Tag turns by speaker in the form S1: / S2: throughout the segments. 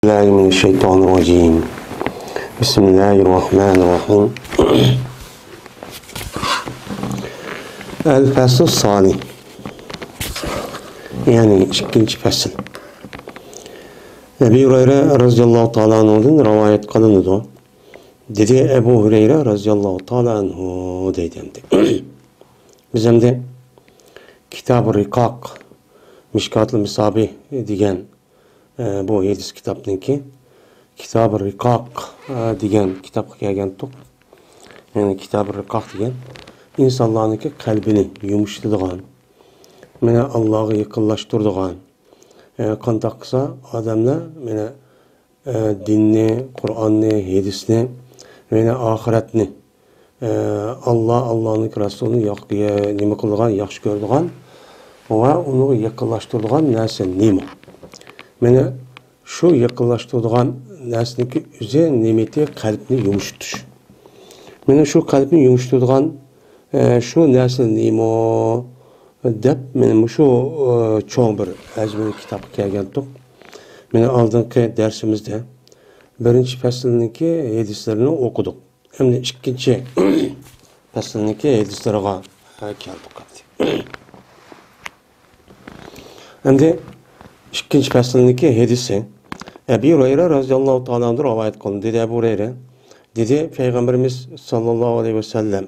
S1: الله من الشيطان الرجيم بسم الله الرحمن الرحيم الفصل الثاني يعني ikinci fasl Ebu Hureyre radıyallahu ta'ala anhu'dan rivayet kılındı. Dedi Ebu Hureyre radıyallahu ta'ala anhu deydi. Bizim de Kitab-ı Rikak Mişkat-ı Misabih degan bu hadis kitobniki Kitab-ı Rikak degan kitobga kelgan to'q. Yani Kitab-ı Rikak degan insonlarniki qalbini yumshatadigan, mana Allohga yaqinlashtiradigan, qanday qilsa odamlar mana dinni, Qur'onni, hadisni, mana oxiratni Allohning rasulini nima qiladigan, yaxshi ko'radigan va uni yaqinlashtiradigan narsa nima? Mana shu yaqinlashtiradigan narsaniki o'zi nimati qalbni yumshatish. Mana shu qalbni yumshatadigan shu narsa nima deb mana shu cho'ng bir ajmali kitobga kelgandik. Mana oldingi darsimizda birinchi faslniki hadislarini o'qidik. Endi ikkinchi faslniki hadislariga keldik. Endi ikkinchi faslniki hadisi Ebu Hureyre radıyallahu ta'ala rivayet kılındı. Dedi Ebu Hureyre, dedi Peygamberimiz sallallahu aleyhi ve sellem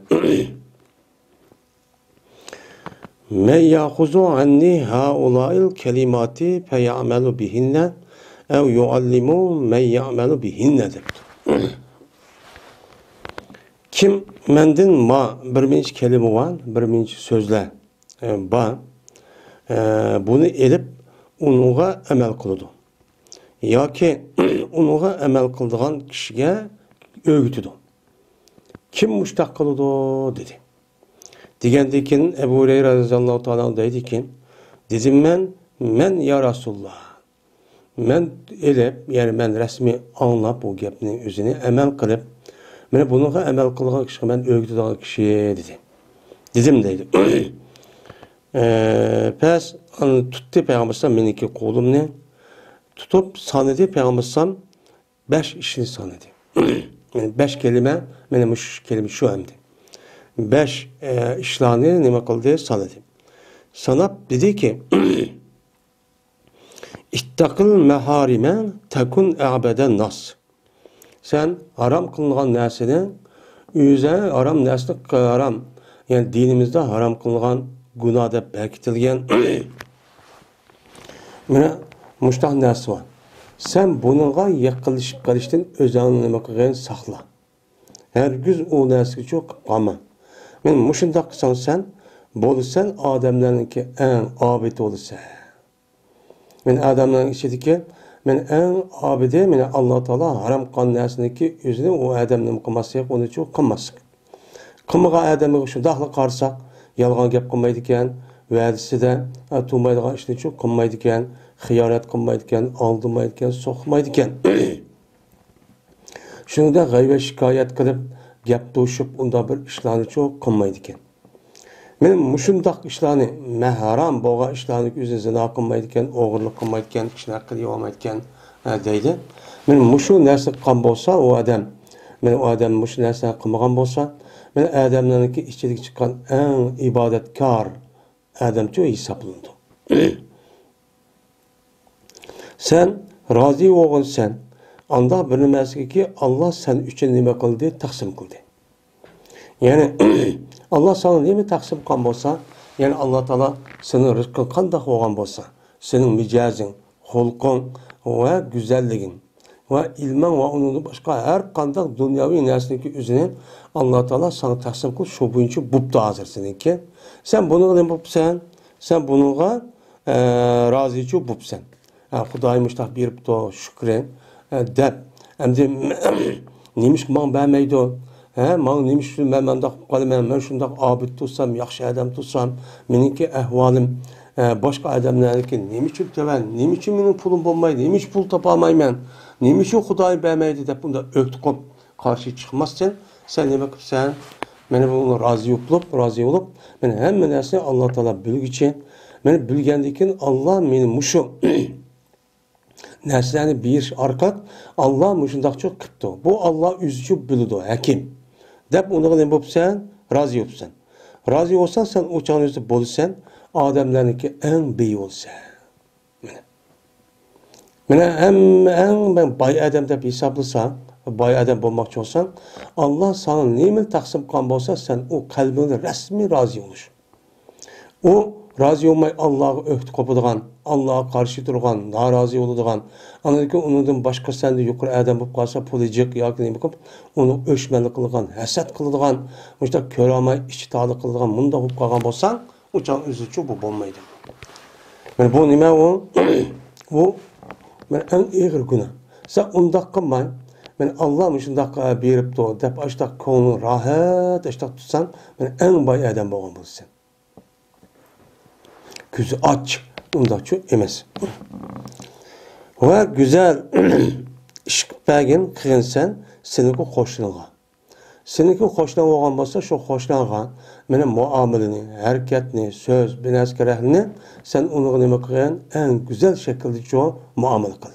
S1: Men ya'khuzu anni haula'il kelimati feya'melu bihinne ev yuallimu men ya'melu bihinne debdi. Kim mendin ma birminchi kelime var, birminchi sözler var, bunu elip unuğa emel kılıdı. Ya ki unuğa emel kıldığan kişiye öğütüdü. Kim müştak kılıdı dedi. Digendikin Ebu Hureyre radıyallahu ta'ala dedi ki, dedim men ya Resulullah, men elip, yani men resmi anlap o gepnin özünü emel kılıp, men bunuğa emel kıldığan kişiye men öğütüdüğün kişiye dedi. Dedim dedi. Pes tuttu Peygamber'den meniki kolumni tutup sanedi Peygamber'den 5 işini sanedi. Yani 5 kelime, benim şu kelime şu hemdi. 5 işlerini nime kıldı sanedi. Sanap dedi ki İttakıl meharime tekun e'beden nas. Sen haram kılınan nesini yüze haram nesini haram, yani dinimizde haram kılınan günah deb bekitilgen mana muştaq narsa var. Sen bununla yaqinlashib qolishdan o'zingni nima qilgan saqla. Hergiz o narsaga cho'q qolma. Men mushundaq qilsang sen bo'lsan odamlarniki eng obid bo'lasan. Men odamlarning ichidagi men eng obidi, men Alloh taolo harom qilgan narsaniki o'zini u odam nima qilmaslik, uni cho'q qilmaslik. Qilmagan odamga shundaqla qarsak yalğan gap qilmaydi ekan, va'dasida tutmaydigan ishni cho'q qilmaydi ekan, xiyonat qilmaydi ekan, aldırmaydi ekan, so'qmaydi ekan. Shunda g'aybat shikoyat qilib, gap to'shib, unda bir ishlarni cho'q qilmaydi ekan. Men mushundaq ishlarni, harom bo'lgan ishlarni o'zini zino qilmaydi ekan, o'g'irlik qilmaydi ekan, kishini aqli olmaydi ekan deydi. Men mushu narsa qilgan bo'lsa, u odam, men u odam mushu narsa qilmagan bo'lsa, men adamlarniki ichiga chiqqan eng ibodatkor odamcha hisoblanadi. Sen rozi bo'lgansan, anda bir nimasiki Alloh sen uchun nima qildi, taqsim qildi. Ya'ni Alloh sana nima taqsim qilgan bo'lsa, ya'ni Alloh taolo seni rizqing qanday bo'lgan bo'lsa, sening mijozing, xulqing va go'zalliging va ilming va undan boshqa har qanday dunyoviy narsaniki o'zini Alloh taolo sana taqsim qilib, shu bo'yicha bo'pti hozir seniki. Sen bunga nima bo'psan? Sen bunga rozichi bo'psan. Xudoyim mushtaq beribdi, shukran deb. Endi nemish men bermaydi? Men nemish men bundoq qolaman, men shundoq obid tutsam, yaxshi odam tutsam, meniki ahvolim boshqa odamlarniki nima uchun tavan, nima uchun mening pulim bo'lmaydi, nima uchun pul topa olmayman, nima uchun Xudoy bermaydi deb bunda o'qtiqib qarshi chiqmassan, sen nima qilsan? Meni buni rozi bo'lib, men hamma narsani Alloh taolo bilguchi, meni bilgandan keyin Alloh meni mushu narsalarni berish orqali Alloh mushundoqcha qilibdi. Bu Alloh o'zi biladi, hakim. Deb unga nima bo'lsan? Rozi bo'lsan. Rozi bo'lsan, sen o'chog'ingizda bo'lsan, odamlarniki eng beyo'lsan. Mana eng boy odam deb hisoblasang, boy odam bo'lmoqchi bo'lsan, Alloh sana nima taqsim qilgan bo'lsa, sen u qalbingda rasmiy rozi bo'lish. U rozi olmay Allohga o'hd qo'yadigan, Allohga qarshi turgan, norozi bo'ladigan, anaki undan boshqa senda yuqori odam bo'lib qolsa, pulijiq yoki nima qilib, uni o'shmanlik qilgan, hasad qiladigan, mushta ko'rolmay ichi toli qiladigan bunda bo'lib qolgan bo'lsang, uchun o'zicha bu bo'lmaydi. Mana bu nima u? Bu men eng og'ir gunoh. Sen undaq qilmay, men Alloh shundoq beribdi deb ashtaq ko'ngling rohat, ashtaq tutsan, men eng boy odam bo'lgan bo'lsan. Ko'zi och, undaqchi emas. Va go'zal ish qilgan qilsan, seniki qo'shniga. Seniki qo'shniga bo'lgan bo'lsa, shu qo'shniga meni muomalani, harakatni, so'z, binaskarahni sen uni nima qilgan, eng go'zal shaklda jo muomala qil.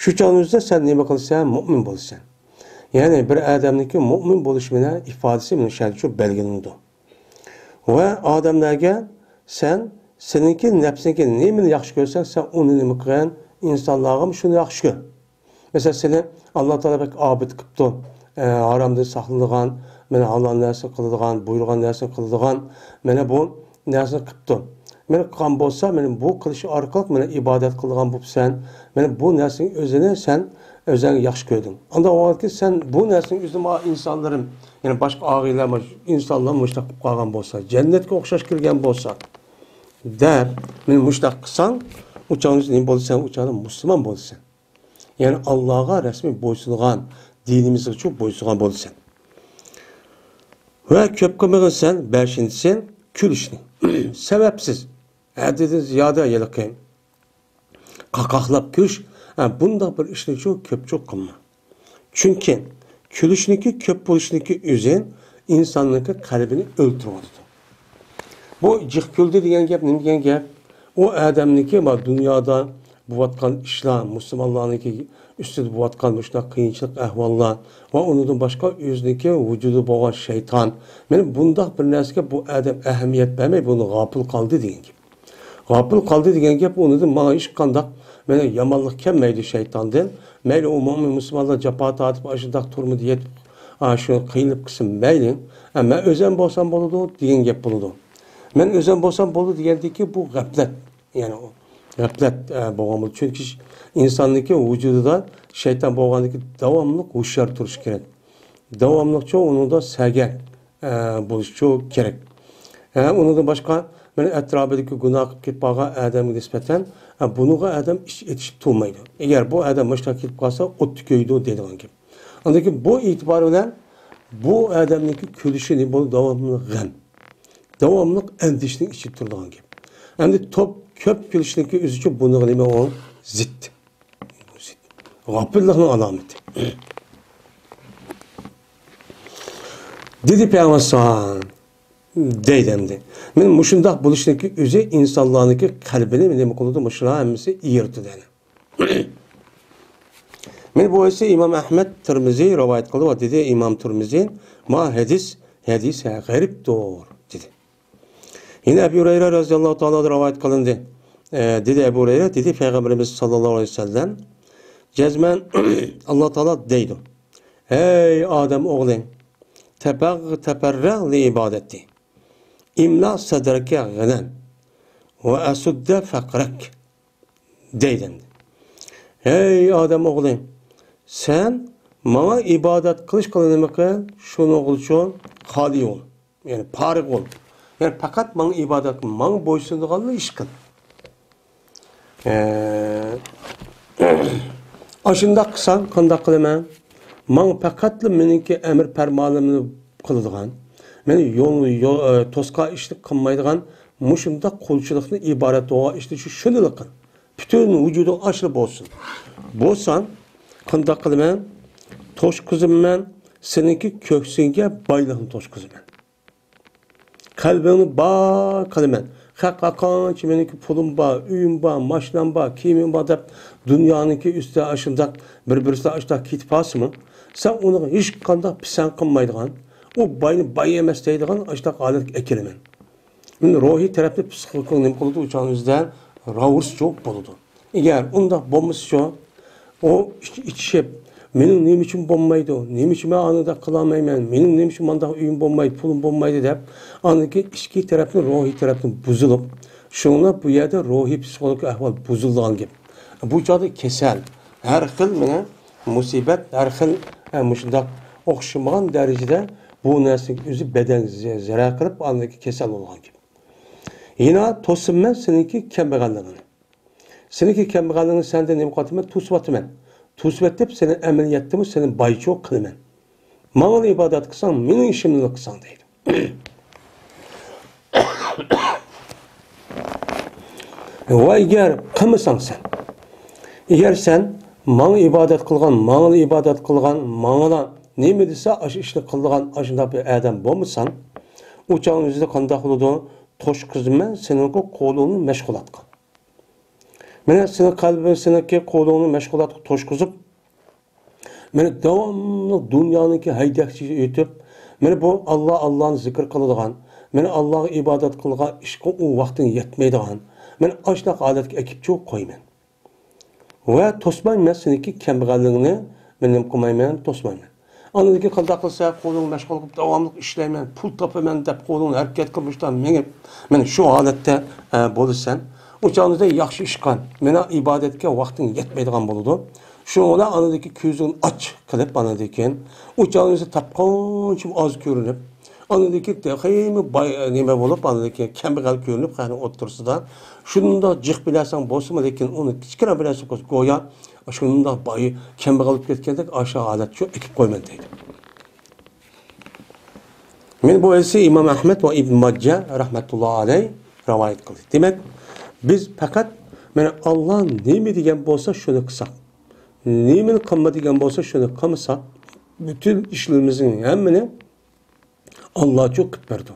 S1: Shu chog'ingizda sen nima qilsan, mu'min bo'lsan. Ya'ni bir odamniki mu'min bo'lishi bilan ifodasi mana shu belgilanadi. Va odamlarga sen seninki nafsiniki nimani yaxshi ko'rsang, sen uni nima qilgan, insonlarga shuni yaxshi ko'r. Mesela seni Alloh taolo bak obid qilibdi, haromdan saqlanadigan, mana halol narsa qiladigan, buyurgan narsa qiladigan, mana bu narsa qilibdi. Meni qilgan bo'lsa, meni bu qilish orqali meni ibodat qiladigan bo'lsan, meni bu narsaning o'zini sen o'zing yaxshi ko'rding. Unda o'g'ilki sen bu narsaning o'zini insonlarim, ya'ni boshqa og'iylar, insonlar mushtaq qilib qolgan bo'lsa, jannatga o'xshash kirgan bo'lsa, deb meni mushtaq qilsang, o'chog'ingiz nima bo'lsan, o'chog'da musulmon bo'lsan. Ya'ni Allohga rasmiy bo'ysungan, dinimizga uchun bo'ysungan bo'lsan. Va ko'p qilmagan beshinchisi kulishni. Sebepsiz, haddidan ziyoda yiliqim. Qaqaqlab kulish, bunda bir ishni uchun ko'pchilik qilma. Chunki kulishniki ko'p bo'lishniki o'zi insonniki qalbini o'ltiradi. Bu jiq kuldi degan gap nima degan gap? O odamniki va dunyoda bo'layotgan ishlar, musulmonlarniki ustida bo'layotgan shunday qiyinchilik ahvollar va undan boshqa o'ziniki vujudi bo'lgan shayton. Men bundoq bir narsaga bu odam ahamiyat bermay, buni g'ofil qoldi degan gap. G'ofil qoldi degan gap unidan mana ish qandoq, mana yomonlik kelmaydi shaytondan. Mayli umumiy musulmonlar jafo tortib, ashundoq turmudi yetib, shu qiynalib qilsin mayli, men o'zim bo'lsam bo'ladi degan gap bo'ladi. Men o'zim bo'lsam bo'ladi degandiki bu g'aflat. Ya'ni g'aflat bo'lgan bo'ladi. Chunki insonniki vujudida shayton bo'lganligi davomli hushyor turish kerak. Davomlicha unida sagak bo'lishi kerak. Undan boshqa men atrofidagi gunoh qilib ketib qolgan odamga nisbatan buniga odam ish etishib turmaydi. Agar bu odam mushtak ketib qolsa, o'tni ko'ydi deydigan gap. Andaki bu e'tibor bilan bu odamniki kulishini bu davomli g'am, davomli andishning ichib turadigan gap. Endi ko'p kulishniki o'zi uchun buni nima o zid. G'ofillikning alomati. Dedi Peygamber deydimdi. Men mushundoq bo'lishniki o'zi insonlarniki qalbini nima qiladi, mushuna hammasi iyirtidi. Men bu esa İmam Ahmed Tirmiziy rivoyat qildi va dedi İmam Tirmiziy, "Ma hadis g'aribdir" dedi. Yine Ebu Hureyre radhiyallohu ta'ala rivoyat qilindi. Dedi Ebu Hureyre, dedi Peygamberimiz sallallohu aleyhi ve sellem, cezmen Allah Teala deydi. Ey Adem oğlum, teperrah li ibadeti. İmla sadreke gınen ve asudde fakrek deydi. Ey Adem oğlum, sen bana ibadet kılış kılınmakı şunu oluşun hali ol. Yani parik ol. Yani fakat bana ibadet kıl, bana boysunduğunu iş kıl. Aşında kısan, kanda kılman, bana fakatlı meniki emir permalımını kılıdığın, meni yolu toska işlik kılmaydıgan, muşunda kulçılıklı ibaret oğa işte şunu kıl. Bütün vücudun açılıp olsun. Bolsan, kanda kılman, toş kızım ben, seninki köksünge baylığın toş kızım ben. Kalbini bağ kılman. Hakka qancha meniki pulim bor, uyim bor, mashinam bor, kiyimim bor deb dunyoning üstü aşındaq bir-birisiga aşındaq ketib qolsimi? Sen onu hech qanday pisand qilmaydigan, o boyni boy emas deydigan aşındaq holatga ekiraman. Men ruhiy tarafda psixologik nima qiladi o'changizda ravurs yo'q bo'ladi. Agar undaq bo'lmasa, o içişib mening nima uchun bo'lmaydi, nima uchun men anida qilolmayman, mening nima uchun mendaq uyim bo'lmaydi, pulim bo'lmaydi deb, aniki ichki tarafni, ruhiy tarafni buzilib, shunga bu yerda ruhiy psixologik ahvol buzilgan gap. Bu joyda kasal, har xil mana musibat, har xil shundaq o'xshamagan darajada bu narsa o'zi badan zarar qilib, aniki kasal bo'lgan gap. Yana to'sinman seniki kambag'alligini. Seniki kambag'alligini senda nima qotaman, to'sib Tusvetip senin ameliyatımı senin bayço kılmen. Mağla ibadet kılsan, menin işimini kılsan deydi. Ve eğer kılmısan sen, eğer sen mağla ibadet kılgan, mağla ne mi dese aşı işini kılgan aşında bir adam bulmuşsan, uçağın yüzünde kandak oldu, toş kızmen senin kolunu meşgul atkan. Mene senin kalbin, seninki kolunu meşgulat toşkuzup, mene devamlı dünyanınki haydakçıya ötüp, mene bu Allah'ın zikir kılıdığan, mene Allah'a ibadet kılıdığan, işe o vaktin yetmeydiğan, mene aşlak aletki ekip çok koyman. Ve tosmayın men seninki kembağallığını, menim kılmayman, tosmayman. Anladaki kandak kılsa, kolunu meşgul kılıp, devamlı işleymen, pul tapıman dep, kolunu hareket kılmıştan, mene şu alette bulursan, uçağınızda yaxşı işkan, mena ibadetke vaktin yetmeydiğen buludu. Şuna anadaki gözün aç kılıp anadaki, uçağınızda tapqançım az görünüp, anadaki dehimi nime bulup, anadaki kembağal görünüp, yani otursa da, şunun da cık bilersen bolsun mu, lekin onu kiçkine bilersen goya, şunun da bayı kembağalıp getkendek aşağı alet şu ekip koyman deydi. Men bu esi İmam Ahmed ve İbn Macca rahmetullahi aleyh rivayet kıldı. Demek, biz fakat mana Allah nima degan bo'lsa shuni qilsak, nima qilma degan bo'lsa shuni qilmasak, bütün ishlarimizning hammani Alloh çok qilib berdi.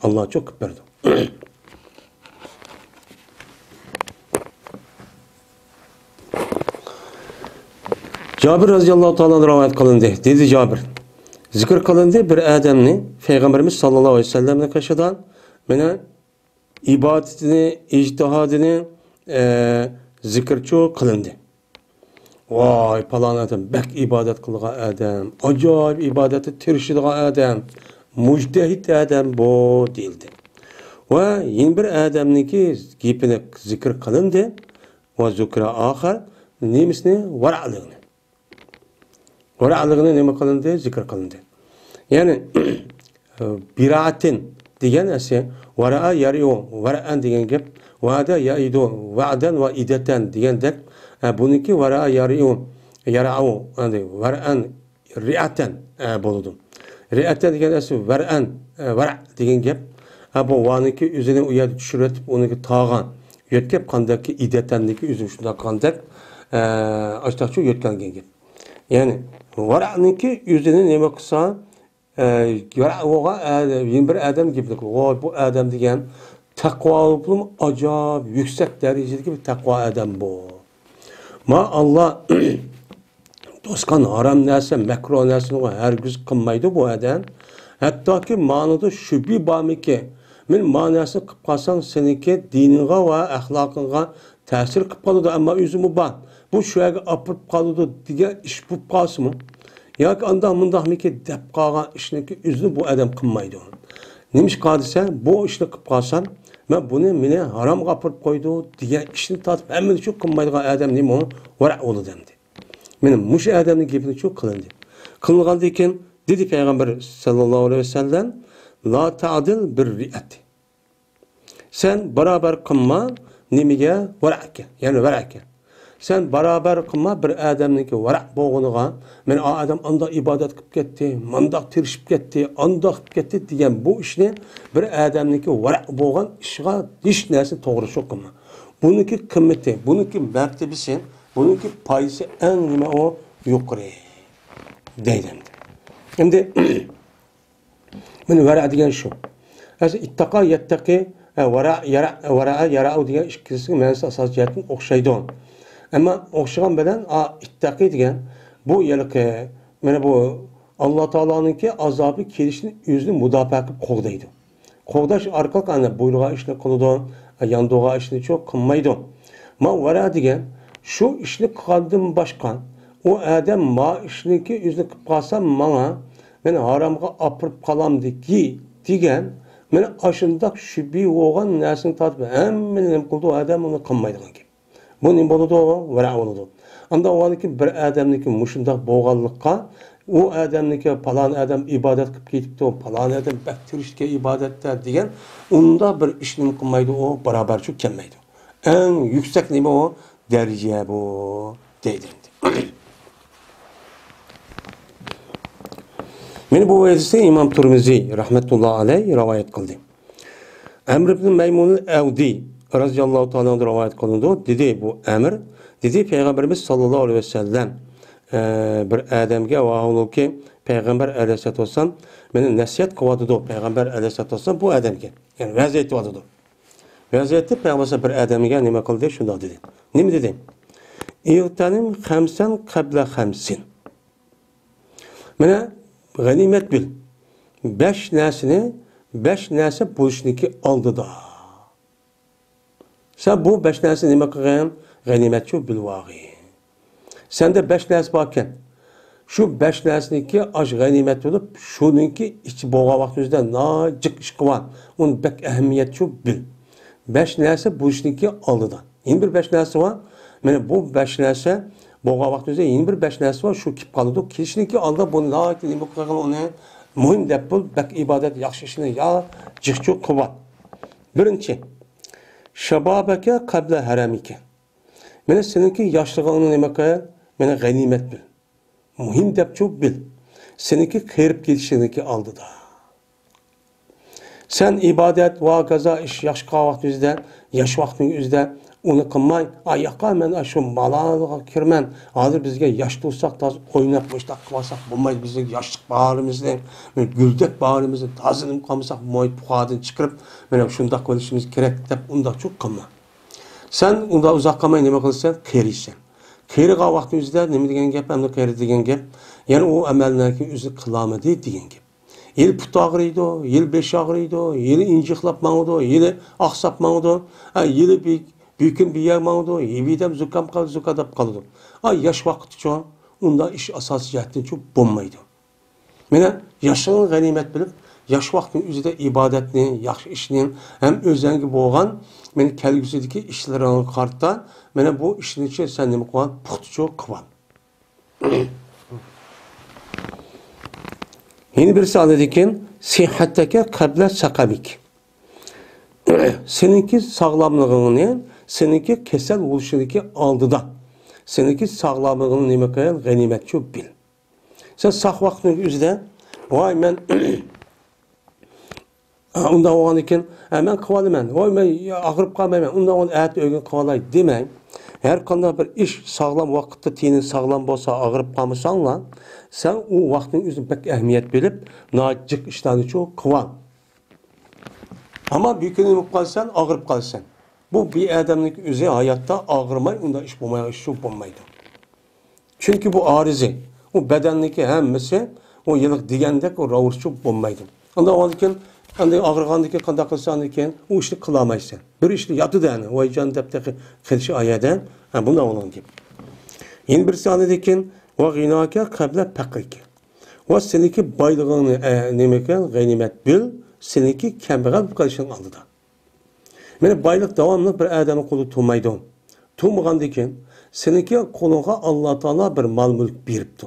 S1: Allah çok qilib berdi. Cabir radhiyallohu ta'ala rivoyat qilindi. Dedi Cabir, zikr qilindi bir odamni Payg'ambarimiz sallallohu alayhi vasallamning qashidan mana ibadetini, ictihadini zikirçi kılındı. Vay falan adam, bek ibadet kılgan adam, acayip ibadeti tirişidiğen adam, müctehit adam bu değildi. Ve yeni bir adamniki gipine zikir kılındı. Ve zikra ahir, nemisini vara'lığını. Vara'lığını nemi kılındı? Zikir kılındı. Yani biraatin diyen ese vara'a yarıyor, vara'an diyen gep, va'da ya'idu, va'dan ve ideten diyen dek, bununki vara'a yarıyor, yara'u, vara'an, ri'aten buludum. Ri'aten diyen ese vara'an, vara' diyen gep, bu va'nınki üzerine uyarı düşürüp, onunki tağan, yetkep kandaki idetendeki üzüm şunda kandak, açtakçı yetken gep. Yani vara'nınki üzerine ne baksa, yeni bir adam gibi bu adam diyen takvalılığım acayip yüksek derecedeki bir takva adam bu. Ma Allah dostkan haram nerse, mekruh nerse her gün kılmaydı bu adam. Hatta ki manada şübhi bağımı ki men manasını kıp kalsan seninki dinine ve ahlakına tesir kıp kalıdı ama üzümü bağ. Bu şöyle apıp kalıdı diye iş bu kalsın mı? Ya ki andah mundah mı ki dep kalgan işini üzünü bu adam kılmaydı. Neymiş kadıysa bu işini kıp kalsan ben bunu mine haram kapırıp koydu diye işini tatıp hemen çok kılmaydı adam neyim onu vara oğlu demdi. Benim muş adamın gibini çok kılındı. Kılınıldıyken dedi Peygamber sallallahu aleyhi ve sellem la ta'dil bir ri'ati. Sen beraber kılma nemige vara'ke yani vara'ke. Sen beraber kılma bir adamniki vara' boğunuğa men adam anda ibadet kılıp gitti, mandak tirişip gitti, anda kılıp gitti diyen bu işini bir adamniki vara' boğan işe hiç neresi doğru çok kılma. Bununki kıymeti, bununki mertebesi, bununki payısı en nime o yukarı deylemdi. Şimdi men vara' diyen şu. İttaka yettaki yara'u degan ikkisining ma'nosi asosiy jihatdan o'xshaydi. Ammo o'xshagan bilan ittaqi degan bu yilqi mana bu Alloh taoloninki azobi kelishini o'zini mudofaa qilib qo'g'daydi. Qo'g'dash orqali ana buyruqqa ishni qiladi, yandoga ishni cho'q qilmaydi. Men vara degan shu ishni qilgandan boshqa o adam ma ishniki o'zini qilib qolsa menga men haromga opirib qolamdiki degan men ashundoq shubhi bo'lgan narsani tortib hammani nima qildi adam uni qilmaydigan gap. Bu nima bo'ladi? Vara bo'ladi. Anda o'niki bir odamniki mushundoq bo'lganlikqa u odamniki falon odam ibodat qilib ketibdi, falon odam baktirishga ibodatda degan unda bir ishni qilmaydi, o barobar shu kelmaydi. Eng yuksak nima o? Daraja bu deydi. Meni bu hadisni İmam Tirmizi rahmetullah alayh rivoyat qildi. Amr ibn Maymun al-Avdi radhiyallohu ta'ala rivoyat qilindi. Dedi bu Amr dedi Peygamberimiz sallallohu alayhi vasallam bir odamga vaholki Peygamber aleyhissalatu vesselam meni nasihat qiladi. Peygamber aleyhissalatu vesselam bu odamga yani vaziyat qiladi. Vaziyatda Peygamber bir odamga nima qildi? Shunday dedi. Nima dedi? İğtanim khamsan qabla khamsin. Mana g'animat bil. 5 narsa bo'lishniki oldida. Sen bu 5 narsa nima qilgan? G'animatchi bilvog'i. Senda 5 narsa bor ekan. Shu 5 narsaniki osh g'animat bo'lib, shuningki ichi bo'lgan vaqtingizda nojiq ish qilgan. Uni bek ahamiyatchi bil. 5 narsa bo'lishniki oldida. Yana bir 5 narsa bor. Mana bu 5 narsa bo'lgan vaqtingizda yana bir 5 narsa bor, shu kelib qoladi. Kelishniki oldida buni nima qilgan uni muhim deb bil, bak ibodat yaxshi ishni yo jiqchu qilib. Birinchi shababaka qabla haramika. Mana seninki yoshlig'ingni nima qil? Mana g'animat bil. Muhim deb bil. Seninki qirib ketishiniki oldida. Sen ibodat va qazo ish yaxshi qilgan vaqtingizda, yosh vaqtingizda uni qilmay, yo'qa men shu malolga kirman. Hozir bizga yosh tursak, toz o'ynab qo'shtak qilsak bo'lmaydi. Bizning yoshlik bag'rimizni, guldek bag'rimizni tozalanib qolmasak, moy puqadan chiqarib, mana shunday qilishimiz kerak deb unda cho'q qilma. Sen unda uzoq qolmay nima qilsan? Qiyrisan. Qiyrigan vaqtingizda nima degan gap? Hamda qiyri degan gap, ya'ni u amallarni o'zi qilamadi degan gap. Yil put ağrıydı, yil beş ağrıydı, yil inciqlap mağdı, yil aqsap mağdı, yil büyükün bir yer mağdı, yibidem zukam qaldı, zukadap qaldı. Yaş vaxtı çoğun, onda iş asası cihettin çok bulmaydı. Mene yaşının ganimet bilip, yaş vaxtın üzerinde ibadetini, yaxşı işinin hem özengi boğan, mene kelgüsüdeki işlerini kartta, mene bu işin için sen nemi kovan, puxtu çok kıvan. Yeni birisi anladıkken, sihatteki kabla sakabik. Seninki sağlamlığını, seninki kesel oluşundaki aldıda. Seninki sağlamlığını nime koyan ganimetçi bil. Sen sağ vaktinin üzerinde, vay men, onda oğan iken, ben kıvalı men, vay men ağırıp kalmayım, onda oğan əyət ögün kıvalay demeyin. Her konuda bir iş sağlam vakitte tinin sağlam olsa ağırıp kalmışsanla, sen o vaktin üzerine pek ehemmiyet bilip, nacık işlerini çok kıvan. Ama büyükünü kalsan, ağırıp kalsan. Bu bir adamlık üzeri hayatta ağırmay, onda iş bulmaya, iş çok bulmaydı. Çünkü bu arizi, o bedenliki hemmesi, o yıllık digendek o ravur çok bulmaydı. Onda o iken, ağırgandaki kanda kılsan iken, o işini kılamaysan. Bir işini yatı da yani, o can depteki kılışı ayadan, bunda olan gibi. Yeni birisi anladıkken, ve gınaka kabla pakrike. Ve seninki baylığını nemeken ganimet bil, seninki kembeğal bu kalışın aldı da. Yani baylık devamlı bir adamın kolu tuğmaydı. Tuğmağandayken, seninki koluna Allah Teala bir mal mülk biripti.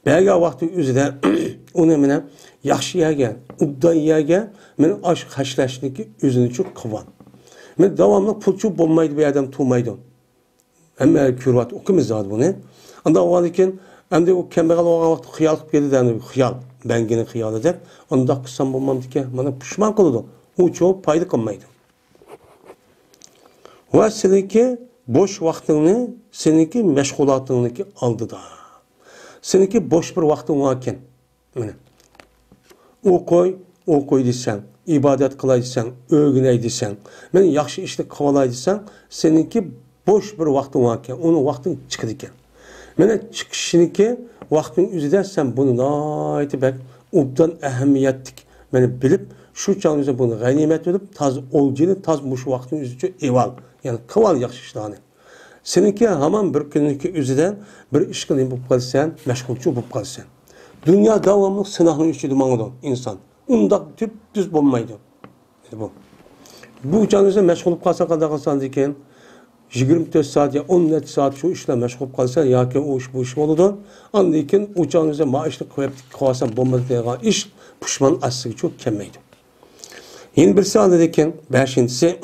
S1: Belki vakti üzerinde onu emine yaxşı yege, ubda yege, men aşk haşlaşındaki üzünü çok kıvan. Men devamlı pulçu bulmaydı bir adam tuğmaydı. Ama kürvat okumuş zaten bunu. Anda o varken, hem de o kembeğal olan vakti xiyal kıp geldi de xiyal, benginin xiyalı der. Onda kısam bulmam dike, bana pişman kılıdı. O çoğu paydı kılmaydı. Ve seninki boş vaktini, seninki meşgulatını aldı da. Seninki boş bir vaktin varken, o koy desen, ibadet kılaydısan, öğüneydisan, men yaxşı işni kıvalaydısan, seninki boş bir vaktin varken, onun vaktin çıkıdiken. Mene çıkışınki vaktin üzerinde sen bunu naiti bek, ubdan ehemmiyetlik, mene bilip, şu çağınızda bunu ganimet edip, taz olcunu, taz muş vaktin üzerinde eval, yani kıval yaxşı işlerini. Seninki hemen bir günlük üzerinde bir iş kılayım bu kalsan, meşgulçu bu kalsan. Dünya devamlı sınavın içinde mağdur insan. Ondak tüp düz bulmaydı. Bu. Bu canınızda meşgul olup kalsa kadar kalsan diken 24 saat ya 14 saat şu işle meşgul olup kalsan ya ki o iş bu iş oldu. Anlayken o canınızda maaşlı koyup kalsan bulmadı diye iş pişman aslı çok kemmeydi. Yeni bir saat dedikken beşincisi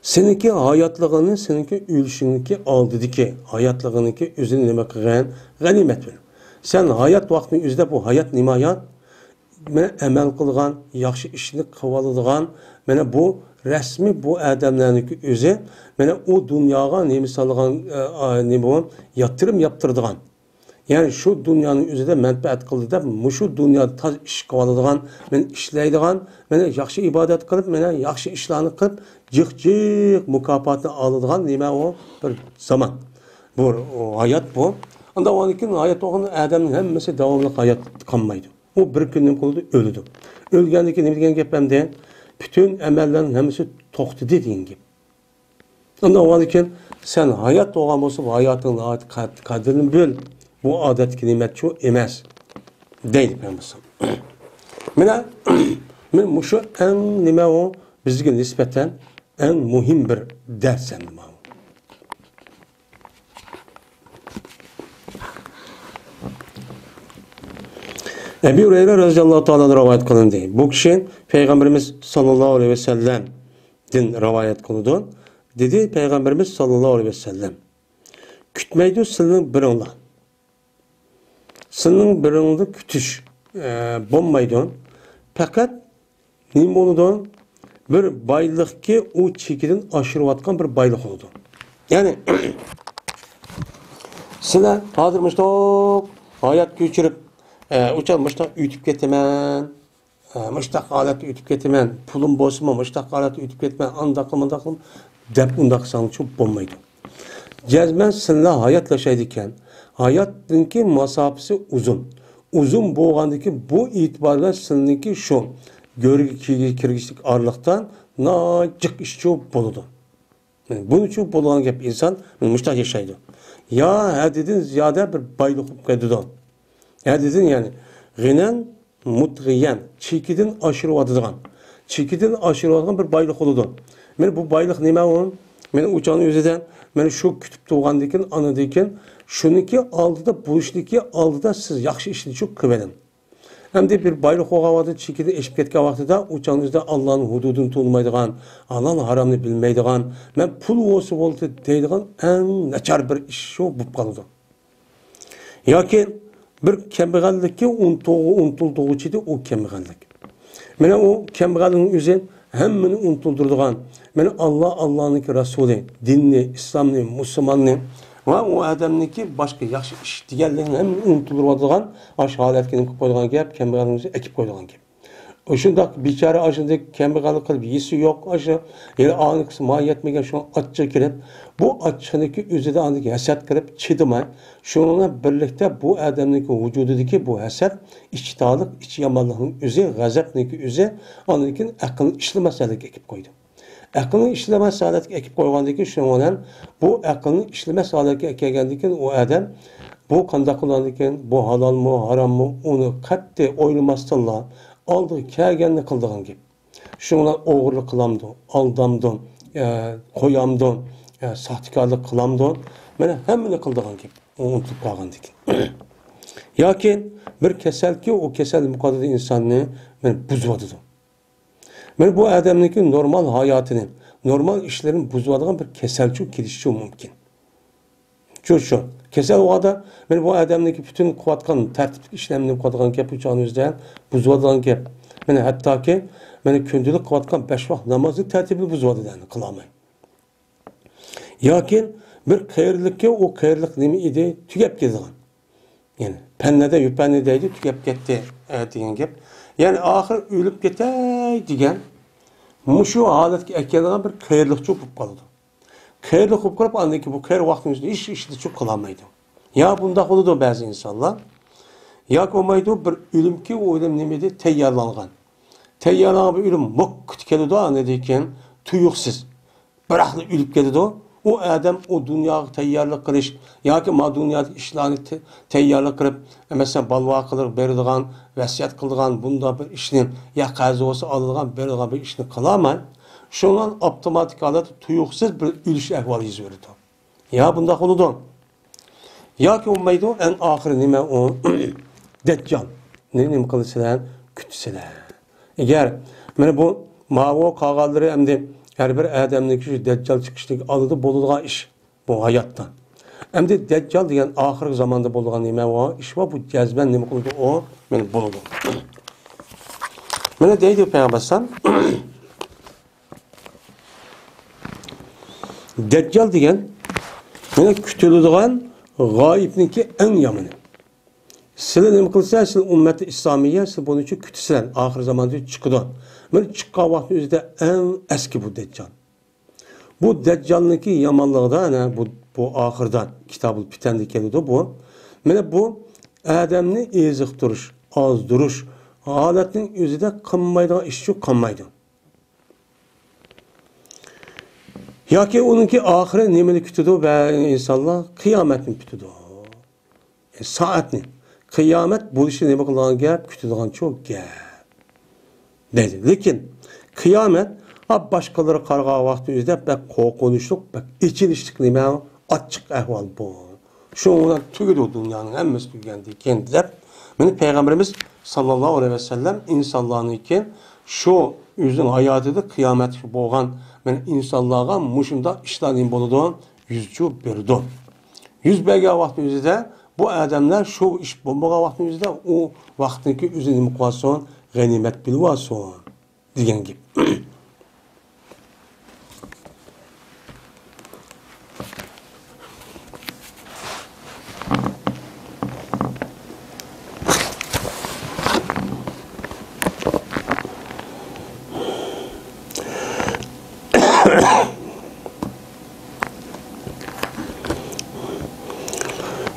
S1: seninki hayatlığını, seninki ülüşününki aldı diki. Hayatlığınınki üzerine nime kıgan ganimet verin. Sen hayat vaktini üzde bu hayat nima hayat? Mene emel kılgan, yaxşı işini kıvalıdığan, mene bu resmi bu adamlarınki özü, mene o dünyaya nemi salgan, yatırım yaptırdığan. Yani şu dünyanın üzerinde menfaat kıldı da, şu dünyada taz iş kıvalıdığan, mene işleydiğan, mene yaxşı ibadet kılıp, mene yaxşı işlerini kılıp, cık mükafatını alıdığan nime o bir zaman. Bu hayat bu. Anda o anki hayat oğun adamın hemmesi devamlı hayat kalmaydı. O bir günün kuludu ölüdü. Ölgendeki ne bilgen gepemde bütün emellerin hemmesi toxtu dediğin gibi. Anda o anki sen hayat oğan olsa hayatın kadrini böl. Bu adet kelimet çoğu emez. Değil hemmesi. Men şu en nime o bizge nispeten en muhim bir dersen nime o. Ebu Hureyre radıyallahu ta'ala rivayet kılındı. Bu kişi Peygamberimiz sallallahu aleyhi ve sellem din rivayet kılındı. Dedi Peygamberimiz sallallahu aleyhi ve sellem. Kütmeydi sılının birinde. Sılının birinde kütüş bulmaydı. Fakat neyim oldu? Bir baylık ki o çekiden aşırıvatkan bir baylık oldu. Yani sizler hazırmıştık hayat geçirip uçan müştak ütüp getimen, müştak aletü ütüp getimen, pulum bozma, müştak aletü ütüp getimen, andakım, dep undaksan çok bulmaydı. Cezmen sizinle hayatlaşaydıken, hayatınki masafesi uzun. Uzun boğandaki bu itibarla sizinki şu, görgü kirgişlik ağırlıktan nacık işçi boludu. Yani bunun için boluğan gep insan müştak yaşaydı. Ya hedidin ziyade bir baylık kaydıdan. Ya dedin yani ginen mutgiyen çekidin aşırı vadıdığan. Çekidin aşırı vadıdığan bir baylık oldu. Men bu baylık nime onun? Men uçağın yüzüden men şu kütüp doğandayken anadayken şununki aldıda bu işdeki aldıda siz yaxşı işini çok kıvelin. Hem de bir baylık oğavadı çekidin eşip ketken vaxtıda uçağın yüzüde Allah'ın hududunu tanımaydıgan, Allah'ın haramını bilmeydigan, men pul olsa oldu deydigan en neçar bir iş şu bu kalıdı. Yakin bir kembegallikki untulduğu içinde o kembegallik. Mene o kembegalliğin üzerine hemmini untuldurduğun, mene Allah'ınki Resulü, dinni, İslam'ni, Müslüman'ni ve o adamniki başka yaxşı iş diğerlerinin hemmini unutuldurduğun aş haletkenin koyduğun gibi kembegalliğin üzerine ekip koyduğun gibi. Şundak biçare aşındaki kembegallik kılıp yisi yok aşı, yani anı kısmı yetmegen şu an açça kirip, bu aççındaki üzerinde andaki haset kirip çıdımay, şununla birlikte bu adamdaki vücudundaki bu haset, içtihalık, iç yamanlığın üzeri, gazapniki üzeri, andaki aklın işlemesizlik ekip koydu. Aklın işlemesizlik ekip koygandaki şununla, bu aklın işlemesizlik ekegandaki o adam, bu kanda kullanırken, bu halal mı, haram mı, onu katte oylamasınlar, aldığı kâgenini kıldığın gibi. Şunlar oğurluk kılamdı, aldamdı, koyamdı, sahtikarlık kılamdı. Mene hemmini kıldığın gibi. Unutup kalgandı ki. Yakin bir kesel ki o kesel mukadder insanını buzvadıdı. Men bu adamın normal hayatını, normal işlerin buzvadığın bir keselçi kilişçi mümkün. Şu. Kesel o da men bu adamdaki bütün kuvvetkan tertip işlemini kuvvetkan gep uçağın üzerinde buzvadan gep. Men hatta ki men kündülük kuvvetkan 5 vaxt namazı tertibi buzvadan kılamay. Yakin bir hayırlıkka o hayırlık nemi idi tügep gidigan. Yani pennede yüpennedeydi tügep gitti degan gep. Yani ahir ölüp ketay degan mushu holatga kelgan bir qiyirliqchi bo'lib qoladi. Qiyirliq bo'lib qolib, andan keyin bu qiyir vaqtning ichida ishni çok qilolmaydi. Ya bunda bo'ladi ba'zi insonlar. Yoki bo'lmaydi bir o'limga o'lim nima deb tayyorlangan. Tayyorlangan bir o'lim muqt keladi, andan keyin tuyuqsiz. Biroqli o'lib ketadi. O adam o dunyoga tayyorlik qilish yoki ma dunyoda ishlarni tayyorlik qilib, masalan, balvo qilib beradigan, vasiyat qilgan bunda bir ishni ya qazi bo'lsa oladigan beradigan bir ishni qilaman. Shundan avtomatik holatda tuyuqsiz bir o'lish ahvoli yuz beradi. Ya bunda bo'ladi. Yoki bo'lmaydi, en oxiri nima o Dajjal. Nima qilsalar, kutsalar. Agar mana bu mavo qog'alari hamda her bir adamdaki şu Deccal çıkıştaki alıdı boluduğun iş bu hayattan. Hem de Deccal diyen ahir zamanda boluduğun nime o iş var, bu cezben nime koydu o beni boludu. Bana deydi Peygamber'den Deccal diyen bana kütülüdüğün gayipninki en yamını. Sizler nime kılsa, sizler ümmeti İslamiye, sizler bunun için kütüsülen ahir zamanda çıkıdı. Böyle çıkan vakti üzerinde en eski bu Deccal. Bu Deccal'ınki yamanlığı da bu ahırdan kitabı bitendi geliyordu bu. Böyle bu Adem'ni ezik duruş, az duruş, aletinin üzerinde kınmaydı, işçi kınmaydı. Ya ki onunki ahire nemeli kütüdü ve insanlar kıyametin kütüdü. Saatini. Kıyamet bu işi ne bakılan gel, kütüdüğün çok gel. Dedi. Lekin kıyamet başkaları karga vakti yüzde bek korkunçluk, bek içilişlik nime açık ehval bu. Şundan tügüdü dünyanın emmesi tügendi kendi de. Benim Peygamberimiz sallallahu aleyhi ve sellem insanların iken şu yüzün hayatı da kıyamet boğan ben insanlığa muşunda işlerin boluduğun yüzcü birdu. Yüz belge vakti yüzde bu adamlar şu iş bombaga vakti yüzde o vaktindeki yüzünü mukvasyon ganimet bilvason degan gibi.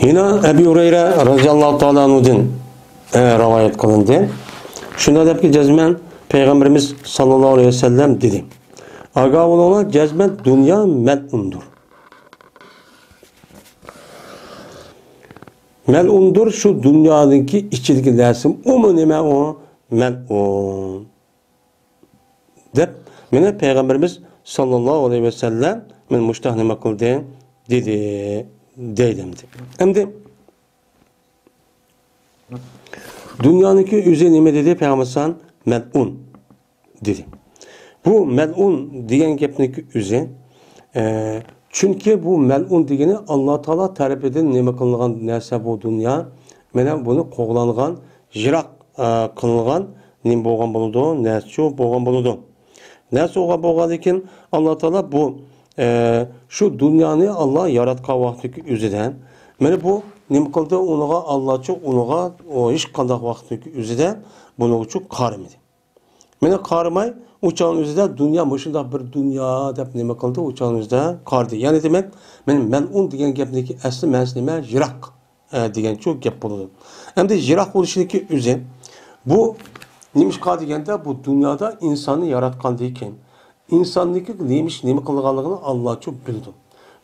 S1: Yine Ebu Hureyre radıyallahu ta'ala anhu'dan rivayet kılındı. Şunda der ki cezmen Peygamberimiz sallallahu aleyhi ve sellem dedi. Aga olana cezmen dünya mel'undur. Mel'undur şu dünyadaki içindeki dersim o mu neme o mel'un. Dep mene Peygamberimiz sallallahu aleyhi ve sellem men muştahneme kıldı dedi. Deylemdi. Hem de dünyanınki üzerine dedi Peygamber mel'un dedi. Bu mel'un diyen gepniki üze çünkü bu mel'un degeni Allah Teala tarafından nima kılıngan narsa bu dünya mena bunu qoğlangan jirak kılıngan nim bolgan boludu narsa bolgan boludu. Narsa bolgan ekan Allah Teala bu şu dünyanı Allah yaratkan vaxtdaki üzüden mene bu nim kıldı onuğa Allah'çı onuğa o hiç kandak vaxtdaki üzüden bunu uçu karımdı. Mene karımay uçağın üzüde dünya mışında bir dünya dep nime kıldı uçağın üzüde kardı. Yani demek men degen gepdeki asli mensnime jirak degen çok gep buludu. Hem de jirak oluşundaki üzü bu nimiş kar degende bu dünyada insanı yaratkan deyken İnsanlık neymiş, nemi kılganlığını Allah çok bildi.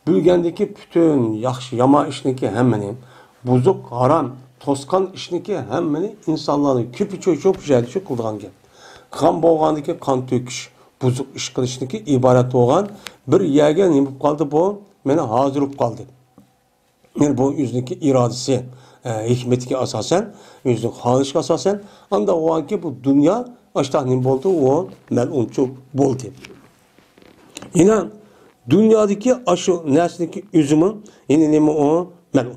S1: Bilgendeki bütün yaxşı, yama işniki hemmeni, buzuk, haram, toskan işniki hemmeni insanların küpü çok güzel şey kılgan gel. Kan boğandaki kan töküş, buzuk iş kılışniki ibaret olan bir yerge nemi kaldı bu, meni hazır olup kaldı. Yani bu yüzdeki iradesi, hikmetiki asasen, yüzdeki halışki asasen, anda o anki bu dünya aştahnin oldu, o mel'un çok boldu. Yine dünyadaki aşı nesindeki üzümün yine nemi o melun.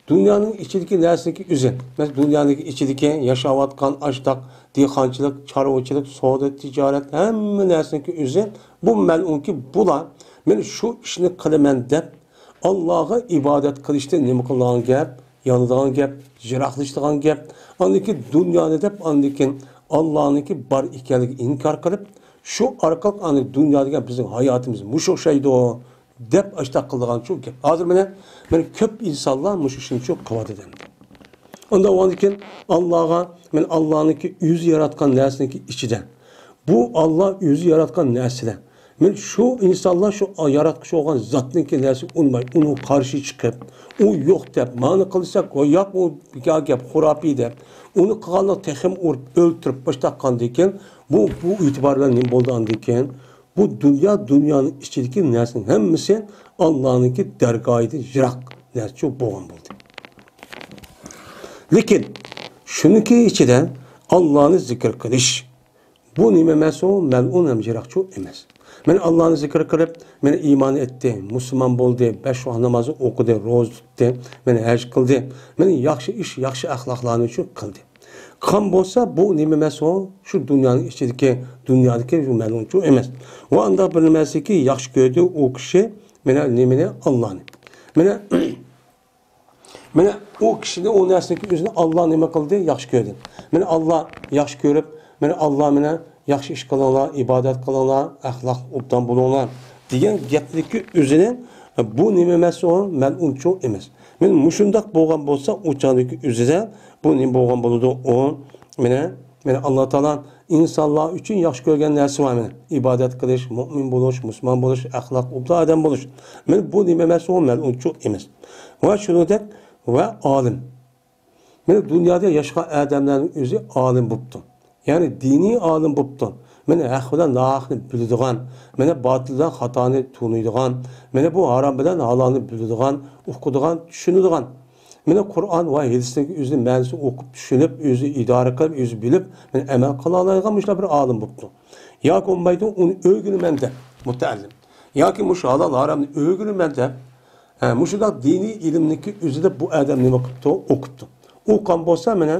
S1: Dünyanın içindeki nesindeki üzüm. Mesela dünyadaki içindeki yaşavatkan açtak, dihkancılık, çarvacılık, soğuda, ticaret hem nesindeki üzüm bu melun ki bula ben şu işini kılımen dep Allah'a ibadet kılıştı nemi kılgan gep, yanıdığın gep, jiraklaştığın gep. Andaki dünyanı dep andaki Allah'ınki bar ekanligi inkar qilib, shu orqali ani dunyodagi bizning hayotimiz mushu o'xshaydi deb ashta qilgan shu gap. Hozir mana ko'p insonlar mushu shuncha qiladi dedi. Unda o'zikin Allohga men Allohninki o'zi yaratgan narsaniki ichida. Bu Allah o'zi yaratgan narsalar. Men şu insanlar şu yaratmış olan zatniki narsa unmay, unu karşı çıkıp, o yok deb, mani kılsak, o yok o gap, hurapi deb, onu kılanı texim öldürüp başlakan deken, bu itibarla ne oldu andeken, bu dünyanın içindeki narsanın hemmisi Allah'ınki dergahıydı, jirak narsa çok boğan buldu. Lakin, şununki içinde Allah'ını zikir kılış, bu nime mesul, melun hem jirak çok emez. Men Allah'ını zikir kılıp, men iman etti, Müslüman oldu, 5 vakit namazı okudu, roz tuttu, men hac kıldı, men yaxşı iş, yaxşı ahlaklarını için kıldı. Kan bolsa bu nime mesul, şu dünyanın içindeki, dünyadaki şu melun çok emez. O anda bilmesi ki yaxşı gördü o kişi, mene nimene Allah'ını. Mene o kişinin o nesneki yüzüne Allah nime kıldı, yaxşı gördü. Mene Allah yaxşı görüp, mene Allah mene yaxşı iş kılınlar, ibadet kılınlar, ahlak obdan bulunlar degan gapniki o'zini bu nima emas o melun çok emas. Men mushundaq bo'lgan bo'lsa, o'chaniki o'zida bu nima bo'lgan bo'ladi o meni Alloh taolo insonlar uchun yaxshi ko'rgan narsa var meni. Ibodat qilish, mu'min bo'lish, musulmon bo'lish, axloq obdan odam bo'lish. Men bu nima emas o melun çok emas. Va shuningdek va olim. Men dunyoda yashagan odamlarning o'zi olim bo'libdi. Yani dini alim bo'libdi. Meni haq bilan nohaqni biladigan, meni botildan xatoni tunuydigan, meni bu harom bilan halolni biladigan, o'qiydigan, tushunadigan. Meni Qur'on va hadisning o'zini ma'nosini o'qib, tushunib, o'zi idora qilib, o'zi bilib, meni amal qila oladigan mushlar bir alim bo'libdi. Yoki olmaydi, uni o'rganaman deb mutaallim. Yoki mush halol haromni o'rganaman deb, mushunda diniy ilmniki o'zida bu odam nima qilibdi, o'qibdi. O'qigan bo'lsa, meni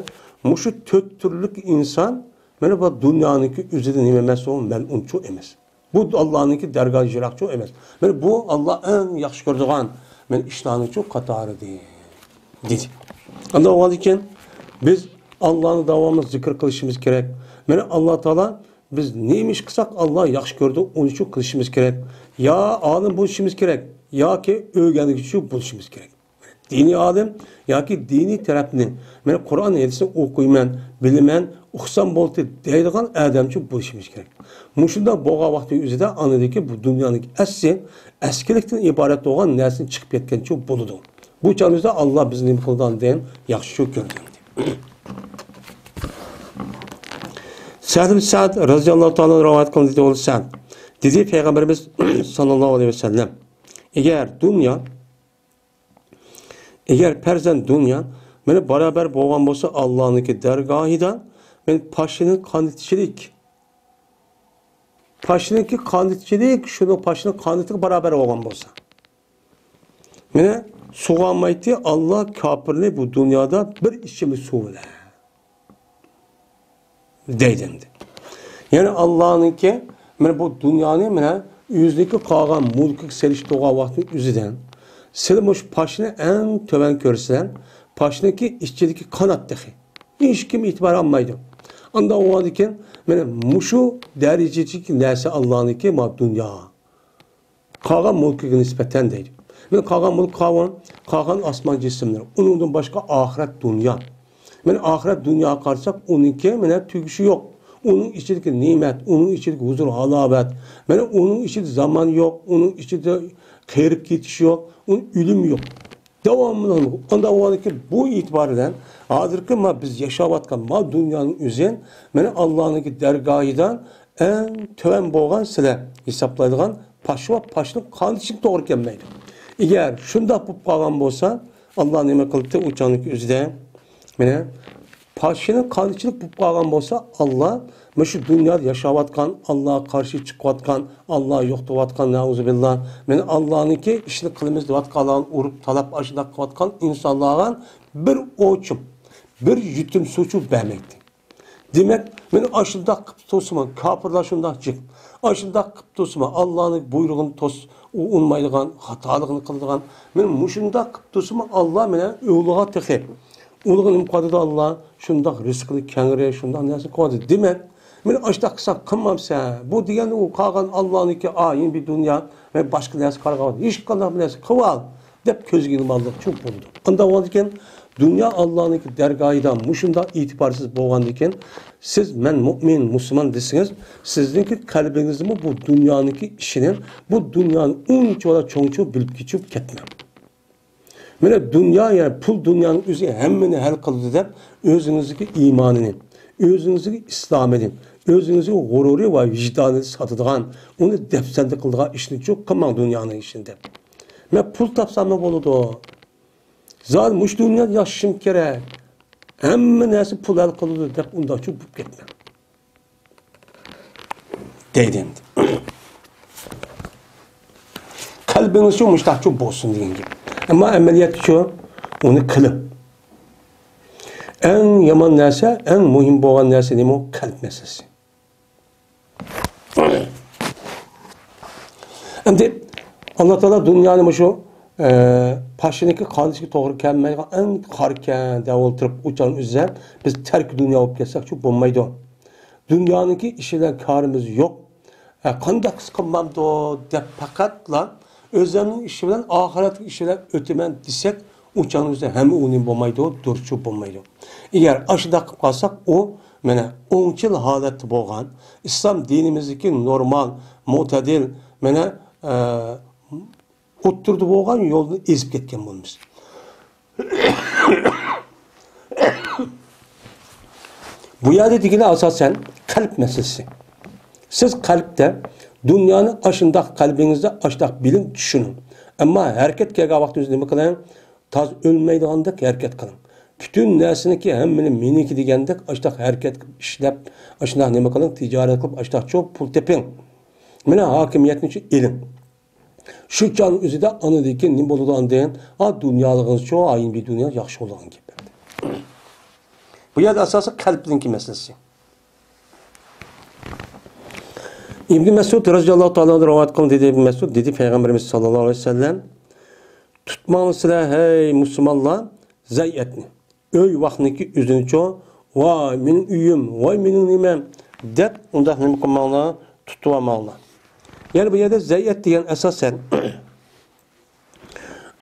S1: mushu 4 turlik inson mana bu dunyanınki üzerinde nime emas o melun çok emas. Bu Allah'ınki dergah jirak çok emas. Mana bu Allah en yaxshi ko'radigan men ishlarni çok qatori dedi. Anda o iken biz Allah'ın davamlı zikr kılışımız gerek. Mana Allah Taala biz neymiş kılsak Allah yaxshi ko'rdi, onu çok kılışımız gerek. Ya alim buluşumuz gerek, ya ki öğrenlik için buluşumuz gerek. Dini alim, ya ki dini tarafını, ben Kur'an hadisini okuyman, bilmen, uqsam bo'ldi deydigan odamchi bo'lishimiz kerak. Mushunda bo'lgan vaqtda o'zida anadagi bu dunyoning eskilikdan iborat bo'lgan narsani chiqib ketgancha bo'ladi. Bu chog'imizda Alloh bizni nima qilgandan yaxshi shu ko'rdi. Sa'd radhiyallohu ta'ala rivoyat qildi bo'lsa, dedi Payg'ambarimiz sallallohu alayhi vasallam, eğer perzend dünya meni beraber bo'lgan bo'lsa Allohning dergahidan men paşının qanitchilik shuni paşının qanitiga beraber bo'lgan bo'lsa meni sug'anmaydi Allah kafirni bu dünyada bir içimiz suvla deydi. Yani Allah'ınki meni bu dünyanı meni yüzdeki qolgan mulki selishtirgan vaqtning o'zidan Silmuş paşını en töven görsen, paşındaki işçideki kanat dahi. Hiç kim itibar almaydı. Anda o vadiken, benim muşu derececik neyse Allah'ınki ma dünya. Kagan mülkü nispeten değil. Ben kagan mülk kagan asman cisimler. Onun başka ahiret dünya. Ben ahiret dünya karşısak onunki bana tügüşü yok. Onun içindeki nimet, onun içindeki huzur, halabet. Benim onun içinde zaman yok, onun içinde kayırıp geçiş yok. Onun ölüm yok. Devamlı. Onda o ki bu itibarıyla hazırki biz yaşavatkan dünyanın üzerine beni Allah'ın dergahıdan en töven boğan sile hesaplaydıgan paşının kanı için doğru gelmeydi. Eğer şunda bu kalan olsa Allah'ın nime kılıptı uçanlık üzere beni paşının kanıçılık bu kalan olsa Allah şu dünyada yaşavatkan, Allah'a karşı çıkıvatkan, Allah'a yoktuvatkan, neuzubillah. Men Allah'ınki işini kılımız divatkalan, urup talap aşıda kıvatkan insanlardan bir oçum, bir yutum suçu vermekti. Demek, men aşında kıptosuma, kapırlar şunda çık. Aşında kıptosuma, Allah'ın buyruğunu unmaydıgan, hatalığını kıldığan, men muşunda kıptosuma Allah mene öğluğa tıkı. Ulğun imqadı Allah şundaq rizqini kengire şundaq narsa qo'ydi. Demak, men ashtaq qilsam qilmamsa, bu degani u qolgan Allohniki ayin bir dunyo va boshqa narsa qolgan. Hech qanday narsa qilval deb ko'zga ilmonlik cho'p bo'ldi. Unda bo'lgan dünya Allah'nınki dergahıdan muşunda itibarsız boğandiken siz men mümin, Müslüman desiniz sizinki kalbinizde mi bu dünyanınki işinin bu dünyanın unçola çoğunço bilip geçip ketmem. Böyle dünya yani pul dünyanın üzeri hemmini hal kıldı deb özünüzdeki imanını, özünüzdeki İslam'ını, özünüzdeki gururi ve vicdanını satıdığan, onu defsende kıldığan işini çok kılman dünyanın işinde. Ben pul tapsam ne oldu? Zaten muş dünya yaşım gerek. Hemen nesi pul el kıldı dep ondan çok büyük gitmem. Dedim. Kalbiniz şu muştak çok bozsun deyin gibi. Ama ameliyat şu onu kılıp. En yaman nesi, en mühim boğan nesi değil mi o kalp meselesi. Şimdi Allah Teala dünyanın şu paşiniki kalışki doğru kelmeyi en karken de oturup uçan üzere biz terk dünya olup geçsek çok bulmaydı. Dünyanınki işinden karımız yok. Kandak sıkılmamdı o de fakatla özlerinin işi bilen ahiret işiyle ötemen desek uçan üzere hem onun bulmaydı o durçu bulmaydı. Eğer aşıda kalsak o mene 10 yıl haleti boğan İslam dinimizdeki normal, mutedil mene oturdu boğan yolunu ezip ketken bulmuş. Bu yerde dikine asasen kalp meselesi. Siz kalpte dünyanın aşındaki kalbinizde aşındaki bilin düşünün. Ama hareket gelgen vaktinizde ne kılın? Taz ölmeydiğindek hareket kılın. Bütün nesini hemmini miniki degendek aşındaki hareket işlep aşındaki ne kılın? Ticaret kılıp aşındaki çok pul tepin. Mene hakimiyetin için ilin. Şu canın üzerinde anıdaki ne boludan deyin, dünyalığınız çoğu ayın bir dünya yaxşı olan gibi. Bu yerde asası kalbinki meselesi. İbn Mesud radıyallahu ta'ala rivayet kılın dedi İbn Mesud dedi Peygamberimiz sallallahu aleyhi ve sellem tutmanızlar hey Müslümanlar zayyetni. Öy vaxtniki üzünü çoğu vay benim üyüm, vay benim nimem dep onda ne kılmalılar tutulamalılar. Yani bu yerde zayyet diyen esasen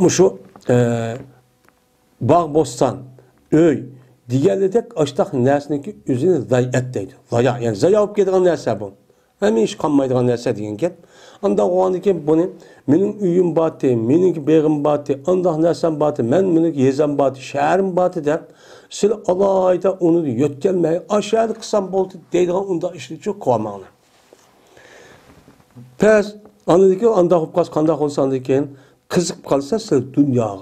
S1: şu bağ bostan, öy, diğerledek açtak nesneki üzerine zayyet deydi. Zaya, yani zaya olup gediğin nese bu. Hemen iş kanmaydığı nese diyen gel. Anda o andaki bunu, benim üyüm batı, benim beğim batı, andak nesem batı, benim yezem batı, şehrim batı der. Sil Allah ayda onu yötkelmeyi aşağıda kısam boldu deydiğin onda işte çok kovamağına. Pes, anladaki anda hopkas kandak olsan diken kızıp kalsa siz dünyaya.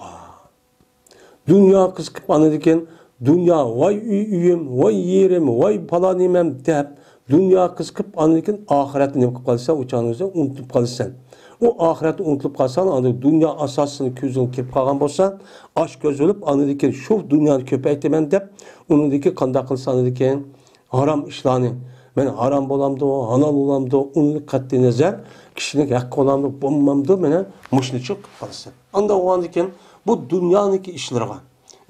S1: Dünya kızıp anladaki dünya vay üyüm, vay yerim, vay palanimem deyip dünya kızıp anladaki ahireti ne kalsa uçağınızda unutup kalırsan. O ahireti unutup kalsan anladaki dünya asasını közünü kirip kalgan bolsa aç göz olup anladaki şu dünyanın köpektemen deyip anladaki kandak kılsa anladaki haram işlerini ben haram bolamdı o, halal olamdı o, onu katli nezer, kişinin hakkı olamdı, bombamdı, mene muşniçik kalsın. Anda o andaki bu dünyanınki işleri var.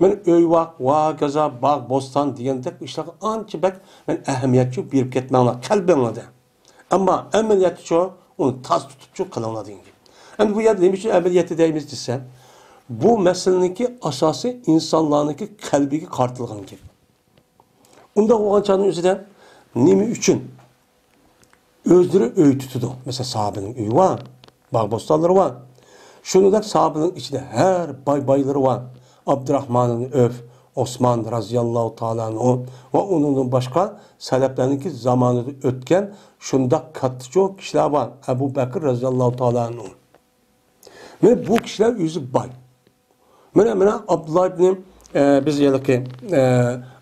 S1: Ben öy va gaza, bağ, bostan diyendek işleri anca bek ben ehemmiyetçi bir ketmenle, kalbimle de. Ama ameliyatçı onu taz tutup kılınla deyin gibi. Yani bu yerde demiş ki ameliyatı deyimiz desen, bu meseleninki asası insanlarınki kalbiki kartılığın gibi. Onda o ancanın üzerinde nemi üçün özdürü öy tutudu. Mesela sahabenin öyü var. Bağbostanları var. Şunu da sahabenin içinde her bayları var. Abdurrahman'ın öf, Osman razıyallahu ta'ala ve onun başka seleflerinki zamanında ötken şunda katı çok kişiler var. Ebu Bekir razıyallahu ta'ala ve bu kişiler yüzü bay. Mena Abdullah ibn biz yılki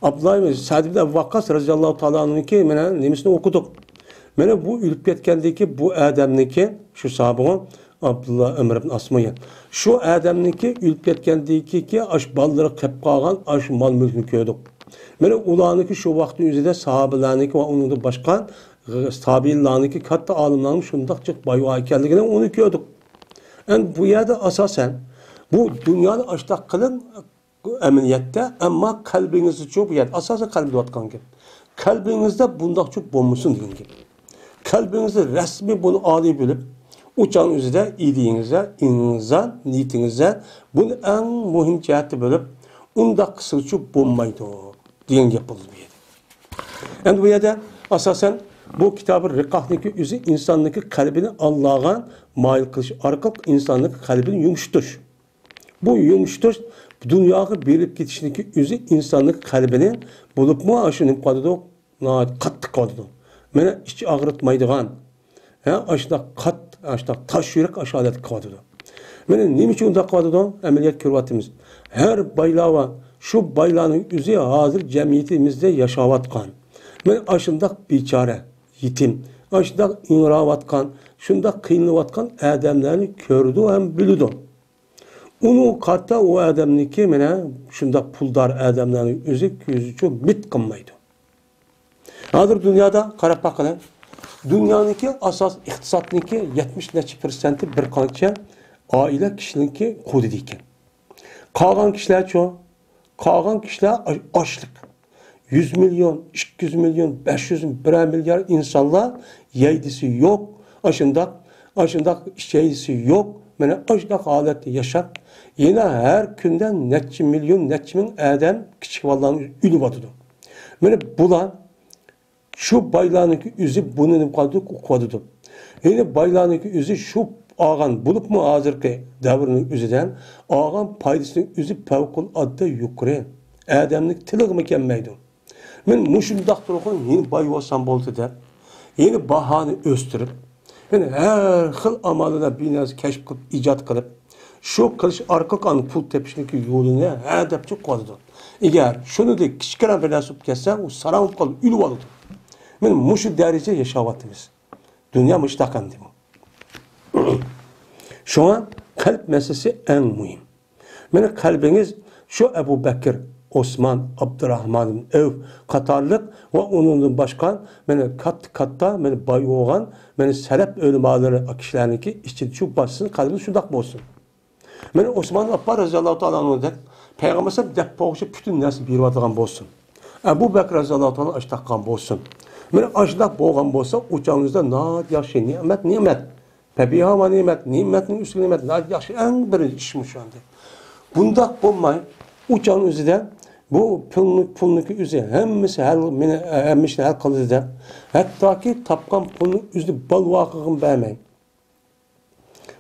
S1: Abdullah ibn Sa'd ibn Ebu Vakkas radıyallahu ta'ala'nın ki mena nemisini okuduk. Mena bu ülüp ketkendeki bu adamniki şu sahabının Abdullah Ömer ibn Asma'yı. Şu adamniki ülüp ketkendeki ki aş balları kep kalgan aş mal mülkünü köydük. Mena ulanıki şu vaktin üzerinde sahabelerniki ve onun da başka tabiillarniki hatta alimlerin şundakça bayu ekenliğine onu köydük. Yani bu yerde asasen bu dünyanın açtak kılın ameliyatda, ama kalbingizni çok yani asosan kalbida atkan gap. Kalbingizde bundak çok bulunsun degan gap. Kalbingizni rasmiy buni oliy bilib, uçağın o'zida ideyingizga, iningizga, niyatingizga buni eng muhim jihati bilib, undaq qilsa bo'lmaydi degan gap bo'ldi bu yerda. Endi bu yerda asosan bu kitobning riqoqniki o'zi insonniki qalbini Allohga moyil qilish orqali insonniki qalbini yumshatirish. Bu yumshatirish dunyoga berib ketishniki o'zi insonniki qalbini bo'libmi shuni qoladi, qattiq qoladi. Mana ichi og'ritmaydigan, ashundoq ashundoq tosh yurak holat qoladi. Mana nima uchun undaq qoladi? Amaliyot ko'ryapmiz. Har baylava shu baylarning o'zi hozir jamiyatimizda yashayotgan. Men ashundoq bechora, yetim, ashundoq ingrayotgan, shundoq qiynalıyotgan odamlarni ko'rdi ham bildi. Uni qatta o odamniki mana shundoq puldor odamlarning o'zi ko'zi uchun mit qilmaydi. Hozir dunyoda qarab baqalar, dunyoniki asos iqtisodniki 70% bir qancha oila kishiniki qo'lida ekan. Qolgan kishilar-chi, qolgan kishilar ochlik. 100 milyon, 200 milyon, 500 1 milyar insonlar yeydisi yo'q, ashundoq ishchisi yo'q. Mana ashundoq holatda yashab, yana har kundan necha milyon, necha ming odam kichik bolalarni uyib o'tadi. Mana bular şu baylarniki o'zi buni nima qildi, o'qidi. Yine baylarniki o'zi shu olgan bo'libmi hozirgi davrning o'zidan olgan foydasining o'zi favqulodda yuqori. Odamning tiliga kelmaydi. Men mushundoq turgan yeni boy bo'lsam bo'ldi deb, yeni bahoni o'stirib, yani har xil amallar binasi kashf qilib, ijod qilib, shu qilish orqali pul tepishning yo'lini hadabchi qo'ydi. Agar shunidek kichkina bir narsa kelsa, u saram qilib ulib oladi. Men mushu daraja yashayapmiz. Dunyo mushtaqam deydi. Şu an kalp meselesi en mühim. Meni kalbiniz şu Ebu Bekir, Osman, Abdurrahman, Ev, Katarlık ve onun başkan meni katta meni bay olgan meni selep ölümaları kişilerinki için şu başsın kalbiniz şundak olsun. Meni Osman Affar radıyallahu ta'ala anhu'dan Peygamber sallallahu aleyhi ve sellem depoğuşu bütün nasıl bir vatıgan olsun. Ebu Bekir radıyallahu ta'ala açtakkan olsun. Meni açtak boğan olsa uçağınızda naat yaxşı nimet. Pebiha ve nimetin üstü nimet. Naat yaxşı en birinci işmiş şu anda. Bundak bulmayın. Uçağın üzerinden bu pulnuki üzeri hemmisi her kılıcı da. Hatta ki tapkan pulnun üzeri balvakığın beğenmeyin.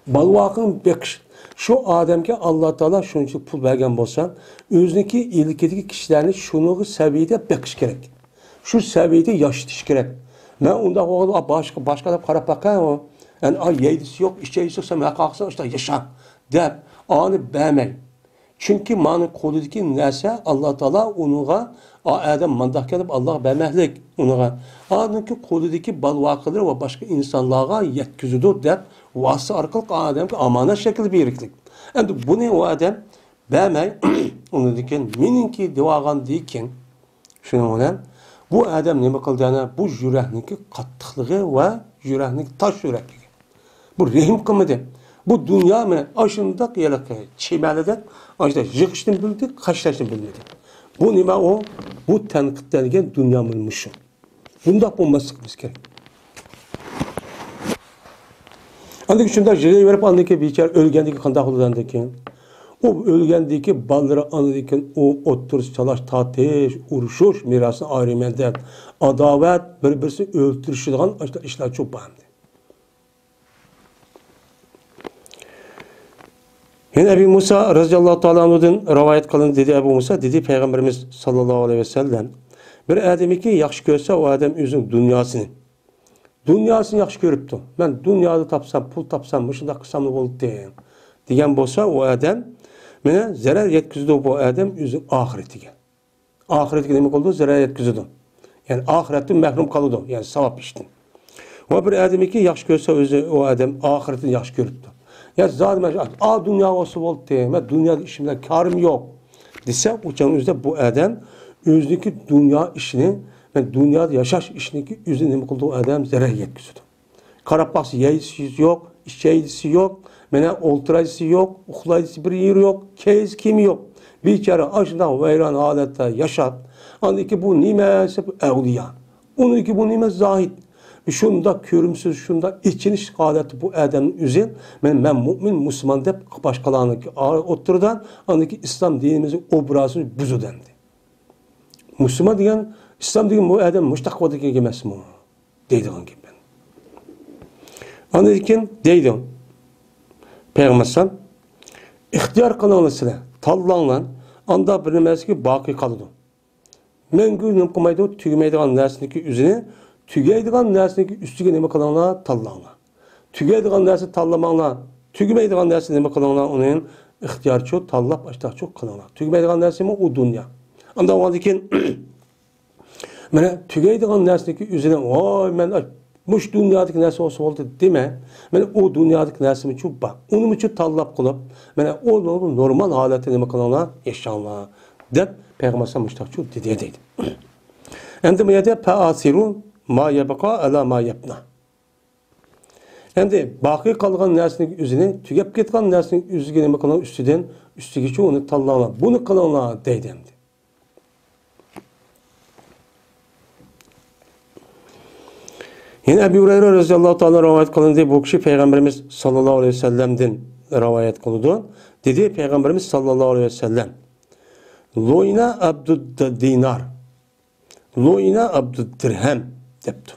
S1: Balvakığın bekış. Şu adamki Allah Teala şunca pul vergen bolsa, özündeki ilkedeki kişilerini şunu seviyede bekış gerek. Şu seviyede yaşatış gerek. Ben onda başka da para bakayım. Yani yeydisi yok, işçeyisi yoksa ben kalksam işte yaşa. Der. Anı beğenmeyin. Çünkü manı koludaki neyse Allah Teala onuğa adam mandak edip Allah beğenmeklik onuğa. Anınki koludaki balvakıları ve başka insanlığa yetkizüdür der. Vası arkalık adam ki amanet şekilde biriklik. Yani bu ne o adam beğenmeyin. Onu diken mininki devağın diken şunu olan bu adam ne bakıldığına bu yüreğindeki katlığı ve yüreğindeki taş yürekliği. Bu rehim kımıdır. Bu dünya mı aşındak yelek çimelede işte yıkıştın bildi, kaçlaştın bilmedi. Bu nime o? Bu tenkitlerden dünya mıymış o? Bunda olması gerek. Andaki şunda jileyi verip andaki biçare ölgendeki kandak olulandaki o ölgendeki balları andaki o otur çalış tateş uruşuş mirasını ayrımenden adavet birbirisi öldürüşüden işte işler çok bağımlı. Yine Ebu Musa radıyallahu ta'ala anhu'dan rivayet kılın dedi Ebu Musa dedi Peygamberimiz sallallahu aleyhi ve sellem bir adamı ki yaxşı görse o adam özün dünyasını yaxşı görüptü. Ben dünyada tapsam, pul tapsam, şunda kısamlı oldu diyen bolsa o adam mene zarar yetkizdi bu adam özün ahiretiga. Ahiretiga demek oldu zarar yetkizdi. Yani ahiretten mahrum kaldı. Yani sevap iştin. O bir adamı ki yaxşı görse özü o adam ahiretini yaxşı görüptü. Ya zaten dünya olsa oldu diyeyim. Dünyada işimde karım yok. Dese uçağın bu adam özdeki dünya işini ve dünyada yaşaş işini özünü ne kıldığı adam zarar yetkizdi. Karabaksı yeğisi yok, işçeyisi yok. Mene olturayısı yok, uxlayısı bir yeri yok, keyiz kimi yok. Bir kere aşından veyran halette yaşat. Andaki bu nimesi evliya. Onunki bu nimes zahid. Şunda körümsüz, şunda içiniş haleti bu Adem'in üzeri. Ben mümin, Müslüman deyip başkalarını oturdan, andaki İslam dinimizin obrazını buzu dendi. Müslüman diyen, İslam diyen bu Adem müştakvadaki gemesi mi? Deydiğin gibi ben. Andaki deydiğin, Peygamber ihtiyar kılınlısına, tallanlan, anda bir nemesi baki kalıdı. Mengü nımkımaydı, tügümeydiğin nersindeki üzerine, tügeydiğin nersindeki üstüge neme kılınla, tallanla. Tügeydiğin nersi tallamağla, tügümeydiğin nersi neme kılınla, onun ihtiyar çok, tallap, baştak çok kılınla. Tügümeydiğin nersi mi? O dünya. Anda o andakin, mene tügeydiğin nersindeki üzerine, oy ben muş dünyadaki nersi olsa oldu deme. Mene o dünyadaki nersimi çok bak. Onun için tallap kılıp, mene o normal halette neme kılınla, yaşanla. Dep Peygamber müştakçı dedi. Endi bu yerde pe'asirun ma yebqa ala ma yebna. Endi baki kalgan nersinin üzerine tügep ketken nersinin üzerine neme kılınla üstüge onu tallanla. Bunu kılınla deydi. Yine Ebu Hureyre radıyallahu ta'ala rivayet kılındı. Bu kişi Peygamberimiz sallallahu aleyhi ve sellem'den rivayet kılındı. Dedi Peygamberimiz sallallahu aleyhi ve sellem. Loyna abdud dinar. Loyna abdud dirhem deptu.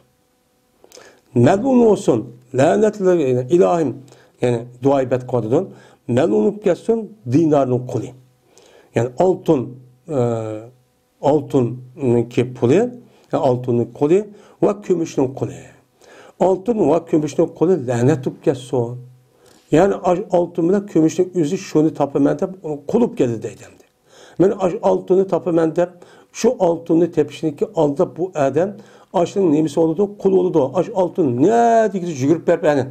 S1: Melun olsun. Lanetli ilahim. Yani dua ibet kodudun. Melunup gelsin dinarın kulu. Yani altın ki pulu. Yani altının kulu ve gümüşün kulu. Altın ve gümüşün kulu lanetup gelsin. Yani altın ile gümüşün üzü şunu tapımende kulup geldi deydim. Ben altını tapımende deyip şu altını tepişindeki aldı bu Adem aşının nemisi oldu kul oldu. Aş altın ne dikisi jügürüp verip yani.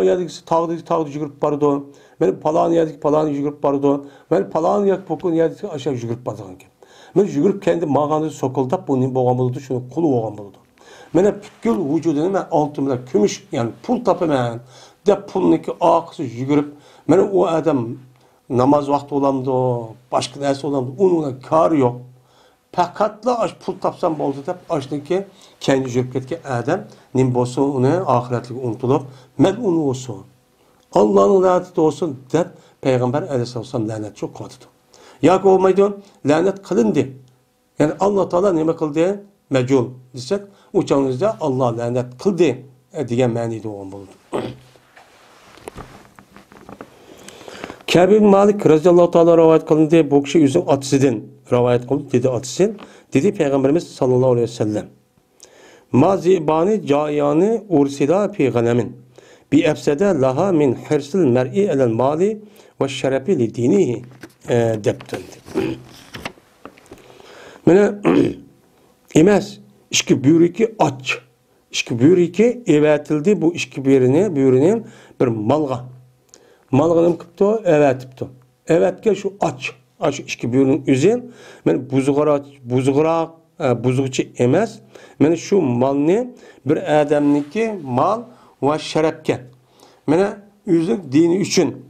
S1: Ya dikisi tağdı jügürüp bardı. Ben palan yedik palan jügürüp bardı. Ben palan yedik pokun yedik aşağı jügürüp bardı. Ben jügürüp kendi mağanı sokuldap bunun boğan buldu şunu kulu boğan buldu. Ben pütkül vücudunu ben altımda gümüş yani pul tapımen de pulniki akısı jügürüp ben o Adem namaz vakti olamdı, başka neresi olamdı, onunla kârı yok. Pakatla aş pul tapsam boldu dep aşdaki kendi jürketki Adem nim bolsun onu ahiretlik unutulup men onu olsun. Allah'ın laneti olsun dep Peygamber aleyhisselam lanet çok koydu. Ya ki olmaydı lanet kılındı. Yani Allah Teala nime kıldı? Mecul desek uçağınızda Allah lanet kıldı diye manide olan buldu. Kâb ibn Malik radıyallahu ta'ala rivayet kılındı. Bu kişi yüzün atısıdan rivayet kılındı. Dedi atısı. Dedi Peygamberimiz sallallahu aleyhi ve sellem. Ma zibani caiyani ursila fi ghanemin. Bi efsede laha min hirsil mer'i elel mali ve şerefi li dinihi deptun. Mene imez. İşki büyüriki aç. İşki büyüriki evetildi bu işki büyürünün bir malga. Malgınım kıptı, evet kıptı. Evet ki şu aç işki büyürünün üzerine, ben buzukçu emez, ben şu malını bir adamniki mal ve şerepken. Ben üzük dini için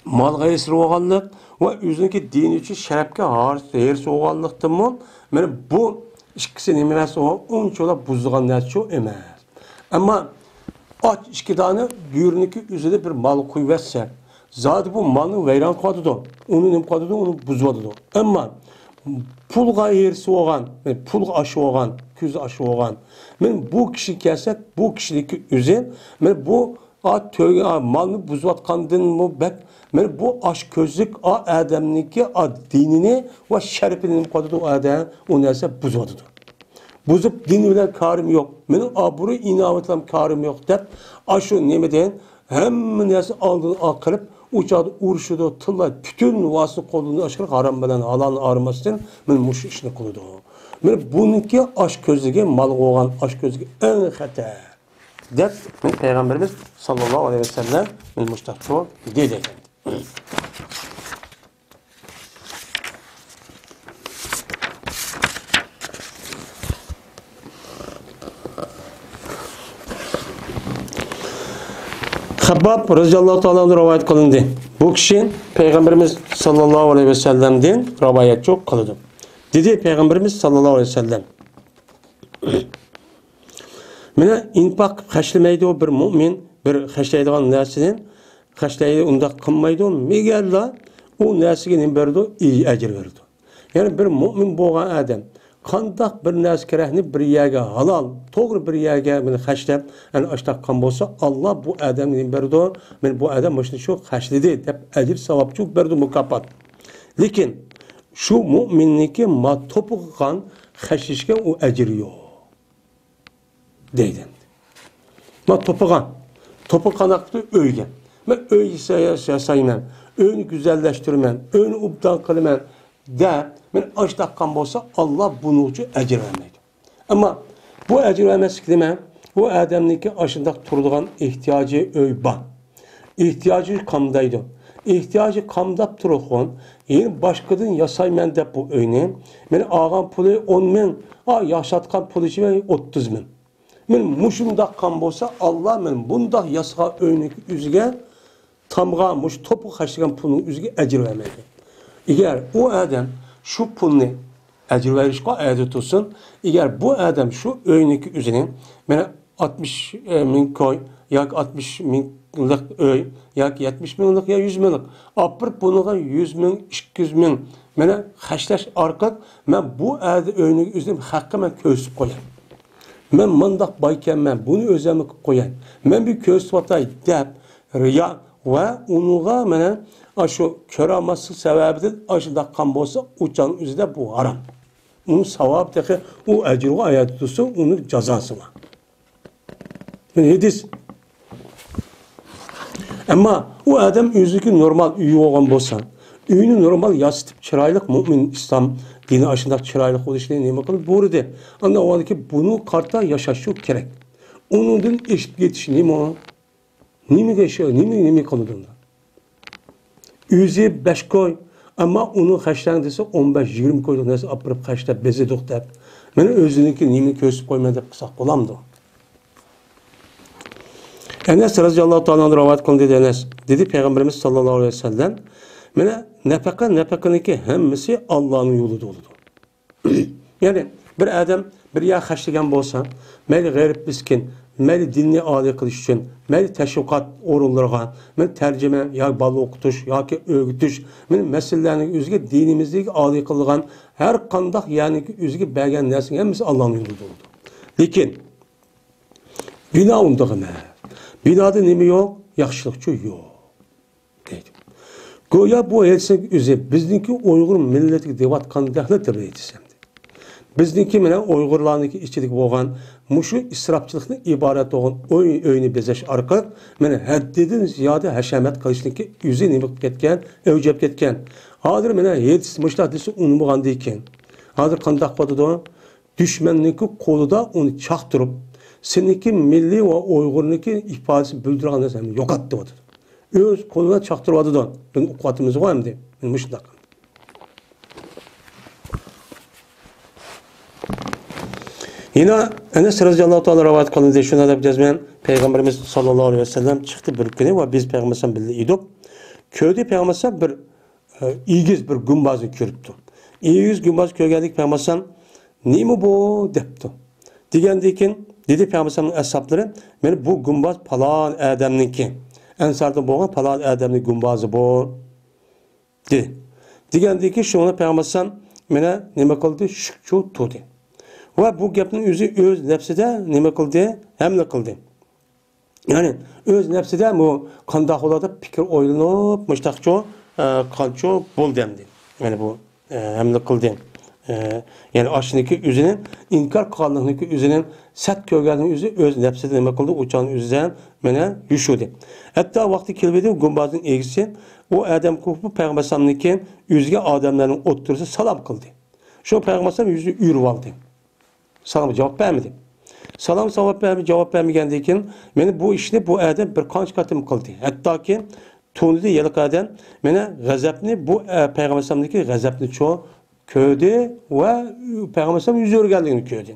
S1: mal gayesir oğanlık ve üzüki dini için şerepke harisi oğanlıktı mı? Ben bu işkisini emez o, onun için buzuğan nerçi emez. Ama aç iki tane büyürününki üzerinde bir mal koyverse, zaten bu malın veyran koydu, onun koydu, onu buzvadı. Ama pul gayerisi olan, pul aşı olan, küz aşı olan, ben bu kişi kelsek, bu kişideki üzerinde, ben bu malını buzvatkandın mı bek, ben bu aş közlük adamniki dinini ve şerefini koydu adam, o neyse buzvadı. Buzup din bilen karım yok. Benim aburu inavetlem karım yok deyip aşı nemeden hem nesi aldığını akırıp uçadı, urşudu, tılla, bütün vasıf kolunu aşkırık haram bilen alan ağrımasın benim muş işini kılıdı. Benim bununki aşk közlüğü, mal oğan aşk közlüğü en xatar. Deyip Peygamberimiz sallallahu aleyhi ve sellem benim muştakçı dedi. Habbab radıyallahu ta'ala rivayet kılındı. Bu kişi Peygamberimiz sallallahu aleyhi ve sellem'den rivayet çok kıldı. Dedi Peygamberimiz sallallahu aleyhi ve sellem. Mene infak haşlamaydı o bir mümin, bir haşlaydigan narsani haşlaydi unda qilmaydi. Megalla o narsaga nima berdi? İyi ajr berdi. Yani bir mümin bo'lgan adam qandaq bir narsa kerakni bir yerga halol, to'g'ri bir yerga buni hashlab, ana ashtaqan bo'lsa, Alloh bu odamga nima berdi? Men bu odam mana shu hashladi deb ajr savobchi berdi mukofot. Lekin shu mu'minniki ma to'pigan hashlashga u ajr yo'q. Deydi. Ma to'pigan. To'piqanaqni o'yga. Men öy yasayman, öyni güzelleştirmen, öyni ubdan kılman de men açtaqan bolsa Allah bunun için ecir vermeydi. Ama bu ecir vermeslik deme, bu adamniki aşındaq turduğan ihtiyacı öy ban. İhtiyacı kamdaydı. İhtiyacı kamdap turuqon, yeni başqadan yasayman de bu öyni. Men ağam pulu 10 bin, yaşatqan pulu için 30 bin. Men muşundaq kan bolsa Allah men bundaq yasağa öyniki üzge tamga muş topu haşlagan pulun üzge ecir vermeydi. Eğer o adam şu pulunu ecir verişke adet olsun, eğer bu adam şu öyneki üzerine bana 60 bin koy, yak 60 binlik öy, yak 70 binlik ya 100 binlik, apır puluna 100 bin, 200 bin, bana haşlaş arkat, ben bu adam öyneki üzerine hakkı ben kösüp koyayım. Ben mandak bayken ben bunu özemi koyayım. Ben bir kösüp atayım deyip, riya ve onuğa mene aşu köraması sebebidir. Aşı dakkan bolsa uçan üzerinde bu haram. Onun sevabı o ecru ayet tutsun, onun cezası var. Hedis. Ama o adam yüzüki normal üyü olan bolsa, üyünü normal yastıp çıraylık mümin İslam dini aşındaki çıraylık oluşunu neyme kılır? Doğru de. Anda o ki bunu karta yaşaşı gerek. Onun eşit yetişi neyme o? Nimi geçiyor, nimi konuduğunda. Yüzü 5 koy ama onu haşlan dese 15-20 koyduk. Nasıl apırıp haşla bezedik deyip. Ben özününki nimi kösüp koymayı deyip kısak olamdı. Enes radıyallahu ta'ala rivayet kılın dedi Enes. Dedi Peygamberimiz sallallahu aleyhi ve sellem. Mene nefakaniki hemmisi Allah'ın yolu doludur. Yani bir adam bir yer haşlagan bolsa, meyli gayrib miskin, meyli dinni âli kılış için, meyli teşviqat orunlarına, meyli tercüme, ya balı okutuş, ya ki öğütüş, meyli meselelerini üzge dinimizdeki âli kılgan, her kandak yani ki üzge belgen nesin, hemmisi Allah'ın yolu doludur. Lekin, bina undağına, binada nemi yok, yaxşılıkçı yok. Deydim. Goya bu etsek üzü, bizdeki Uygur milleti devat kandaklıdır eysem. Bizdeki mene Uygurlarındaki içilik boğan, muşu israpçılıktan ibaret olan öyünü bezeş arka, mene haddidin ziyade haşamet kılışındaki yüzü nimik ketken, evcep ketken. Hadır mene yedis müştahdisi unmuğan deyken. Hadır kandak badı da, düşmenliki kolu da onu çaktırıp, seniki milli ve Uygur'undaki ifadesi bildiren desem yok attı badı. Öz koluna çaktırmadı da, ben ukvatımızı koyayım diyeyim, ben müştak. Yine Enes radıyallahu ta'ala rivayet kılındı. Şuna da yapacağız ben. Peygamberimiz sallallahu aleyhi ve sellem çıktı bir günü ve biz Peygamberimiz bildik. Köyde Peygamberimiz bir iyigiz bir gümbazı görüptü. İyigiz gümbaz köye geldik Peygamberimiz neymi bu depti. Digendikin dedi Peygamberimizin ashabları men bu gümbaz falan adamniki. Ensarda boğan falan adamni gümbazı bu. Dedi. Digendiki şuna Peygamberimizin mene nima kıldı? Şükçü tutdu. Ve bu gapning yüzü öz nefside nima kıldı? Hamle kıldı. Yani öz nefside bu qandaq bo'ladi fikr o'ylanib, mushtaqcho, qancho bo'ldi demdi. Yani bu hamle kıldı. Yani aşındaki yüzünün inkar qilganligi yüzünün sat ko'rganligi yüzü öz nefside nima kıldı? Uçan yüzden mene yuşudi. Hatta vaqti keldi gumbazning egisi o adam ko'pu payg'ambarniki yüzüge adamlarning o'ttirsa salam kıldı. Şu payg'ambar yüzü yürüp aldı. Salam cevap vermedi. Salam cevap vermegenden keyin meni bu ishni bu adam bir qancha qatim qildi. Hattoki to'nida yilqadan meni g'azabni bu payg'ambarniki g'azabni cho ko'rdi va payg'ambar yuz o'rganligini ko'rdi.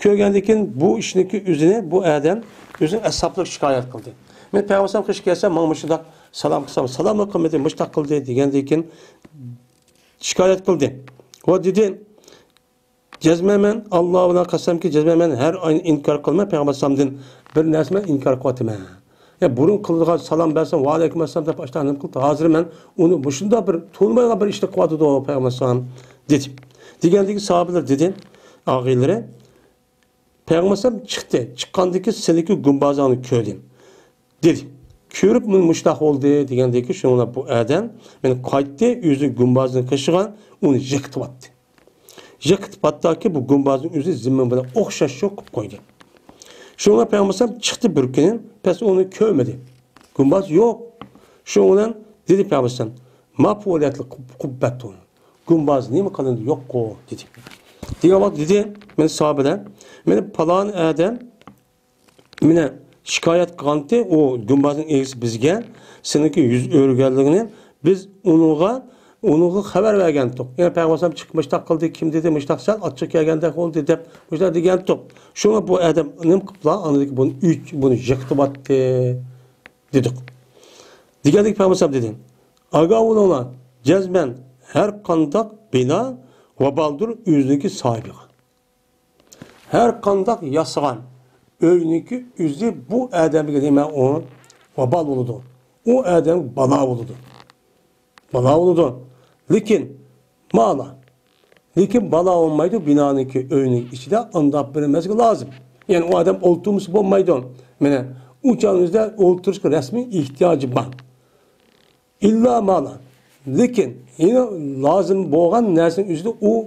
S1: Ko'rgandan keyin bu ishniki o'zini bu adam o'zini asablik shikoyat qildi. Men Peygamber kış gelse mana shundoq salom qilsam, salom qilmadi, mushtaq qildi degandan keyin shikoyat qildi. O dedi, cezmemen Allah bilan qasamki cezmemen her ayın inkar qilma Peygamberdan bir narsani inkar qilyapman. Ya burun qilgan salom bersam va alaykum assalom deb ashtanim qildi. Hozir men uni mushunda bir to'lmaygan bir ishni qilyapti o Peygamberdan dedi. Degandagi sahobalar dedi, ağaylari Peygamber çıktı. Çıkkandaki seneki gumbazanı kördüm. Dedi. Körüp mün muştaq oldu degandeki şuna bu adam men qaytdı yüzü gumbazını qışıgan onu yıktı attı. Yıktı attaki bu gumbazın yüzü zimmin bilan o'xshash qilib qo'ydi. Şuna Peygamber çıktı bir gün, pes onu köymedi. Gumbaz yok. Şuna dedi Peygamber mafuliyatli kubbatun. Gumbaz nima qilindi yo'q ko dedi. Diye bak dedi men sahabeden men falan adam mene şikayet qilganti o gumbazın egisi bizga seniki yüz o'rganligini biz unuga xabar bergandik. Yani Peygamber chiqmishda qildi, kim dedi mushtaqsal ochiq kelganda oldu deb mushta degandik. Shunga bu adam nim qildi, anladik buni yiqtibatdi dedik. Degandik Peygamber dedi. Aga ular cezmen her kandak bina vabaldır yüzdeki sahibi. Her kandak yasıgan öyneki yüzü bu adamı deme o vabal oludu. O adam bala oludu. Bala oludu. Lakin mala. Lakin bala olmaydı binanınki öynük içinde andap bilinmesi lazım. Yani o adam oltuğumuz olmaydı. Yani uçağınızda olturuş resmi ihtiyacı var. İlla mala. Lakin yine lazım boğan nersin üzerinde o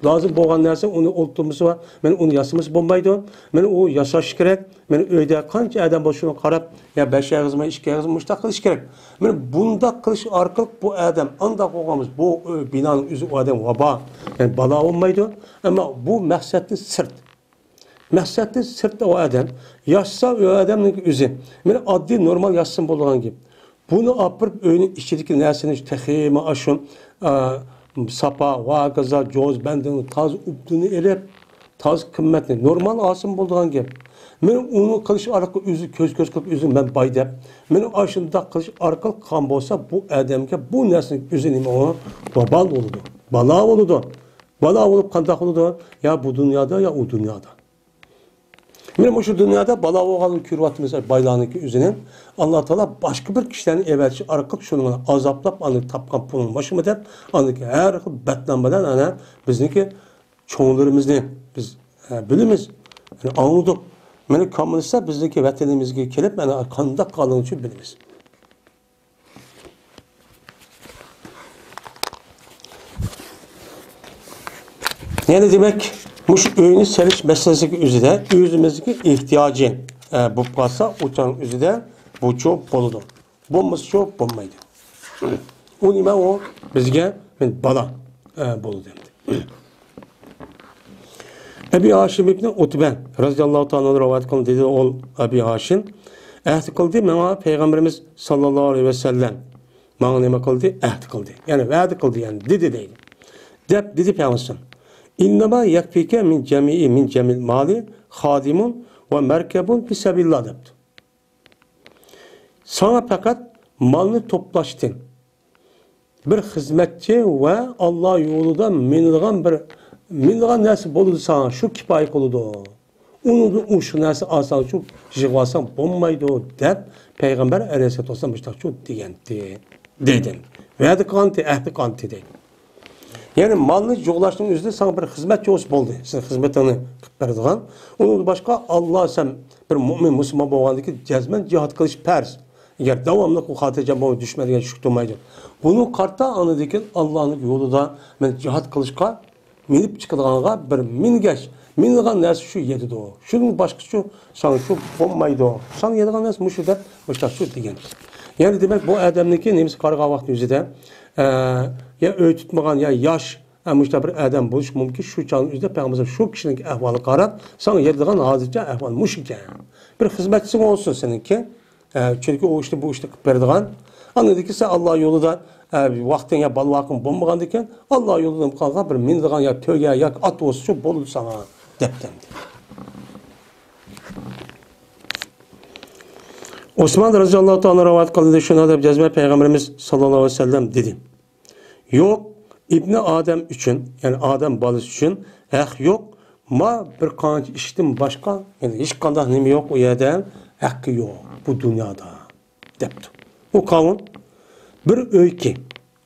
S1: lazım boğan nersin onu oltuğumuz var. Ben onu yasımız bombaydı. Ben o yaşaş gerek. Ben öyle kanca adam boşuna karab ya 5 ağızma 2 ağızma müştak kılış gerek. Ben bunda kılış arkalık bu adam anda koğamız bu binanın üzü o adam vaba yani bala olmaydı. Ama bu maksatlı sırt. Maksatlı sırtta o adam yaşsa o adamın üzü. Ben adli normal yaşsın bulduğun gibi. Bunu apırıp öğünün içindeki nersini tehime aşın, sapa, vagaza, coz, bendini, taz, uptunu erip, taz kımmetini normal asım bulduğun gibi. Men onu kılış arka üzü, köz kılıp üzü ben baydep. Men aşında kılış arka kan bolsa bu adamga bu nersinin üzünü ona babal oludu. Bala oludu. Bala olup kandak oludu. Ya bu dünyada ya o dünyada. Benim şu dünyada bala oğalın kürvatımız baylağınınki üzerine Allah Teala başka bir kişilerin evvelci arkalık şunu azaplap anı tapkan punun başımı dep anıki her betlenmeden ana bizdeki çoğunlarımızı biz bilimiz yani anladık. Beni komünistler bizdeki vatanimizge gelip beni kanda kalın için bilimiz. Yani demek muş öğünü seriş meselesi üzerinde özümüzdeki ihtiyacı bu pasa uçan üzerinde bu çok boludur. Bombası çok bombaydı. O nime o bizge bala bolu dendi. Ebi Haşim ibn Utbe radıyallahu ta'ala rivayet kıldı dedi ol Ebi Haşim ahd kıldı mena Peygamberimiz sallallahu aleyhi ve sellem bana nime kıldı ahd kıldı. Yani vaad kıldı yani dedi değil. Dedi Peygamber İnnema yakfike min cemil mali hadimun ve merkebun fisebillah depti. Sana fakat malını toplaştın. Bir hizmetçi ve Allah yolunda minilgan nersi boludu sana şu kipayi koludu. Onu şu nersi alsan şu jıvasan bombaydı dep Peygamber aleyhisselatü vesselam şu diyendi. Dedin. Ve adı kanti dedi. Yani malını joğlaştığın üzerinde sana bir hizmet yolcusu oldu. Sen hizmetini kıpırdıgan. Onun başka Allah sen bir mümin Müslüman boğandaki cezmen cihat kılıç pers. Eğer devamlı o hatıca boğu düşmediğine şükürtmaydı. Bunu kartta anladıkken Allah'ın yolu da ben cihat kılıçka minip çıkıdığına bir minilgan nersi şu yedi o. Şunun başka şu sana şu bombaydı o. Sana yediğin nersi muşu der. Muşta şu degen. Yani demek bu adamdaki neymiş karga vakti yüzüde ya öğütütmağan ya yaş muşta bir adam buluş mümkün şu çağın yüzüde Peygamber şu kişinin ahvalı qarab sana yediğin hazırca ahval muş iken. Bir hizmetçisi olsun seninki. Çünkü o işte bu işte kıpırdıgan. Anladı ki sen Allah yolunda vaktin ya bal vakın bombağan diken Allah yolunda kalkan bir mindiğan ya töge ya at olsun şu bolu sana deptemdi. Osman radıyallahu anh rivayet kılındı, şuna da cezme Peygamberimiz sallallahu aleyhi ve sellem dedi. Yok İbni Adem için, yani Adem balası için yok. Ma bir qancha ishdan boshqa, yani hech qanday nima yo'q u yerda, haqqi yo'q bu dunyoda debdi. U qavm bir uyki,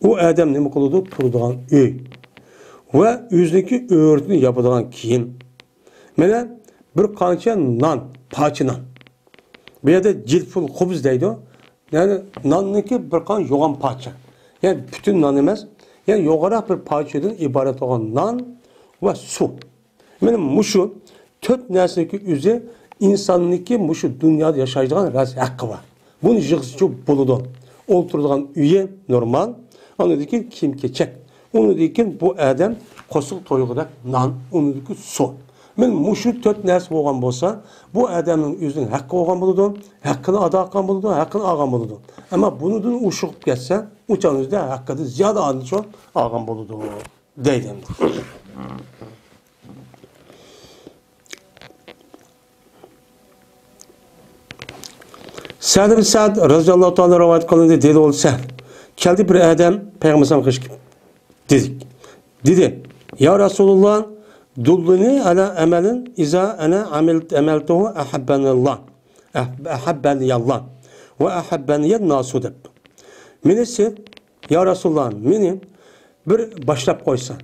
S1: u odam nima qiladi? Turadigan uy va o'ziniki o'rnini yopadigan kiyim. Mana bir qancha non, pochi non. Bu yerda jilful xubz deydi. Yani nonniki bir qancha yo'g'on pocha. Yani bütün non emas, yani yo'g'oroq bir pochadan iborat bo'lgan non va suv. Benim muşu tört nesneki üzü insanlıki muşu dünyada yaşayacağın raz hakkı var. Bunu yığısı çok buludu. Oturduğun üye normal. Onu dedi ki kim keçek. Onu dedi ki bu adam kosuk toyuğudak nan. Onu dedi ki su. Benim muşu tört nesne olan olsa bu adamın üzerinin hakkı olan buludu. Hakkını adakan buludu. Hakkını ağam buludu. Ama bunun uşup geçse uçağınızda hakkıda ziyade anı çok ağam buludu. Deydim. Sa'd ibn Sa'd radıyallahu anh rivayet kılındı, dedi ol sen. Geldi bir adam Peygamber'e kışkı dedik. Dedi, ya Resulullah dulluni ala amelin iza ana ameltuhu ahabbanallah. Ahabbaniyallah ve ahabbaniyet nasu deb. Menisi ya Resulullah meni bir başlap koysan.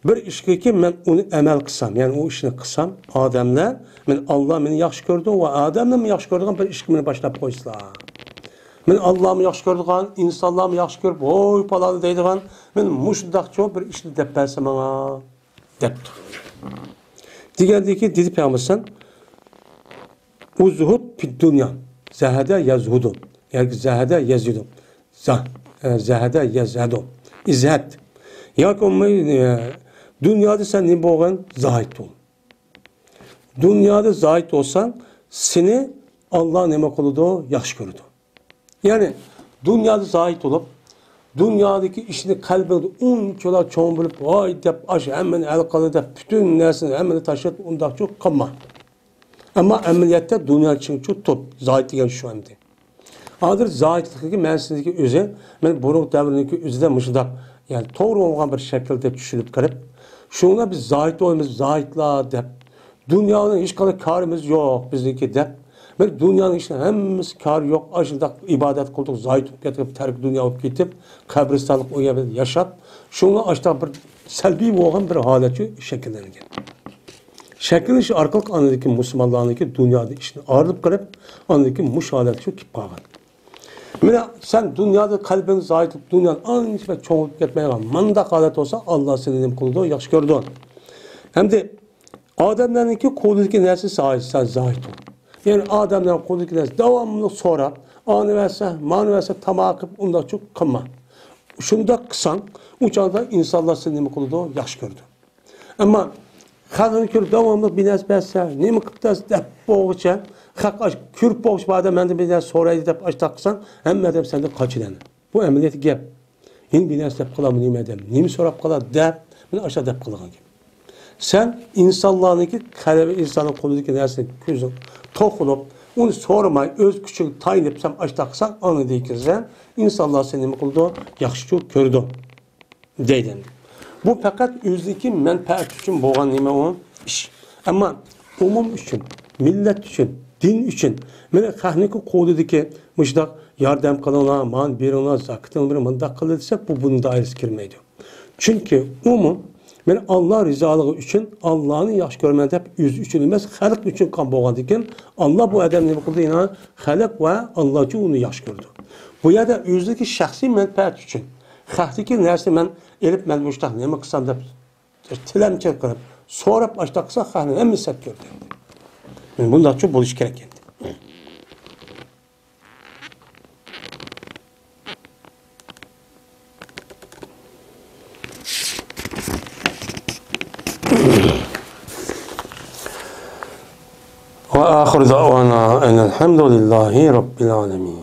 S1: Bir işki ki ben onu emel kısam, yani o işini kısam, adamlar, ben Allah beni yaxşı gördü ve adamla mı yaxşı gördüğün bir işki beni başlap koysa. Ben Allah'ımı yaxşı gördüğün, insanlarımı yaxşı görüp, oy palalı deydiğin, ben muşundak çok bir işini deppelsem bana, depti. Diğerdi ki, dedi Peygamber'sen, o zuhud pid dünya, zahede yazhudun, yani zahede yazhudun, zahede yazhudun, izhet. Ya ki dünyada sen ne boğan? Zahit ol. Dünyada zahit olsan seni Allah ne kılıdı? Yaxşı gördü. Yani dünyada zahit olup dünyadaki işini kalbinde unçolar çoğun bulup vay dep aş hemen el kalı dep bütün nersini hemen taşıt ondan çok kalma. Ama emniyette dünya için çok tut. Zahit diyen şu anda. Adır zahitliği mensindeki özü, ben bunun devrindeki özü de mışıdak. Yani doğru olan bir şekilde düşünüp kırıp, şuna biz zahit olmamız, zahitla dep. Dünyanın hiç kadar karımız yok bizdeki dep. Ben dünyanın içinde hemimiz kar yok. Aşırı ibadet kıldık, zahit getirip, terk dünya olup gidip, kabristanlık o yerde yaşat. Şuna aşağı bir selbi olan bir haleti şekillenir. Şekillenişi arkalık anındaki Müslümanlarındaki dünyada işini ağırlıp kırıp, anındaki muş haleti şu kip bağın. Mesela sen dünyada kalbini zahit olup, dünyanın anınç ve çoğulup gitmeye var. Mandak alet olsa Allah senin kuludu, yaxşı gördü. Hem de adamlarınki kuludaki neresi zahit, sen zahit ol. Yani adamların kuludaki neresi devamlı sonra, anı verse, manı verse, tamakıp, ondan çok kılma. Şunu da kısan, uçanda insanlar senin kuludu, yaxşı gördü. Ama kadın kür devamlı bines verse, ne mi kıptas dep boğuça, hak kürp boğuş bağda mende bir de soraydı dep aç taksan, hem edem sende kaçıdan. Bu emniyeti gep. Yine bines dep kılamı neyim edem, neyim sorap kıla dep, ben aşağı dep kılağın gibi. Sen insanlarındaki kalbi insanın kolundaki dersini gözün tokulup, onu sormay, öz küçük tayin etsem aç taksan, anı deyikirsen, insanlar senin kuludu, yaxşı çok kördü. Deyden. Bu fakat özdeki menfaat için boğan neyme o iş. Ama umum için, millet için, din için, mene kahneki kodudaki müşdak yardım kılına, man birine, zakıtın bir mındak kılırsa bu bunun dairesi girmeydi. Çünkü umum, ben Allah rızalığı için, Allah'ın yaxşı görmeni hep yüz için bilmez, halk için kan boğandı iken, Allah bu adam ne kıldı inan, halk ve Allah için onu yaxşı gördü. Bu ya da özdeki şahsi menfaat için, haktaki neresi ben elip ben müştak neyme kısam da tilem çekirip, sonra başta kısa kahne hem misap gördü. Yani bundan çok buluş gerek yani. Ve ahir da'vana enelhamdülillahi rabbil alemin.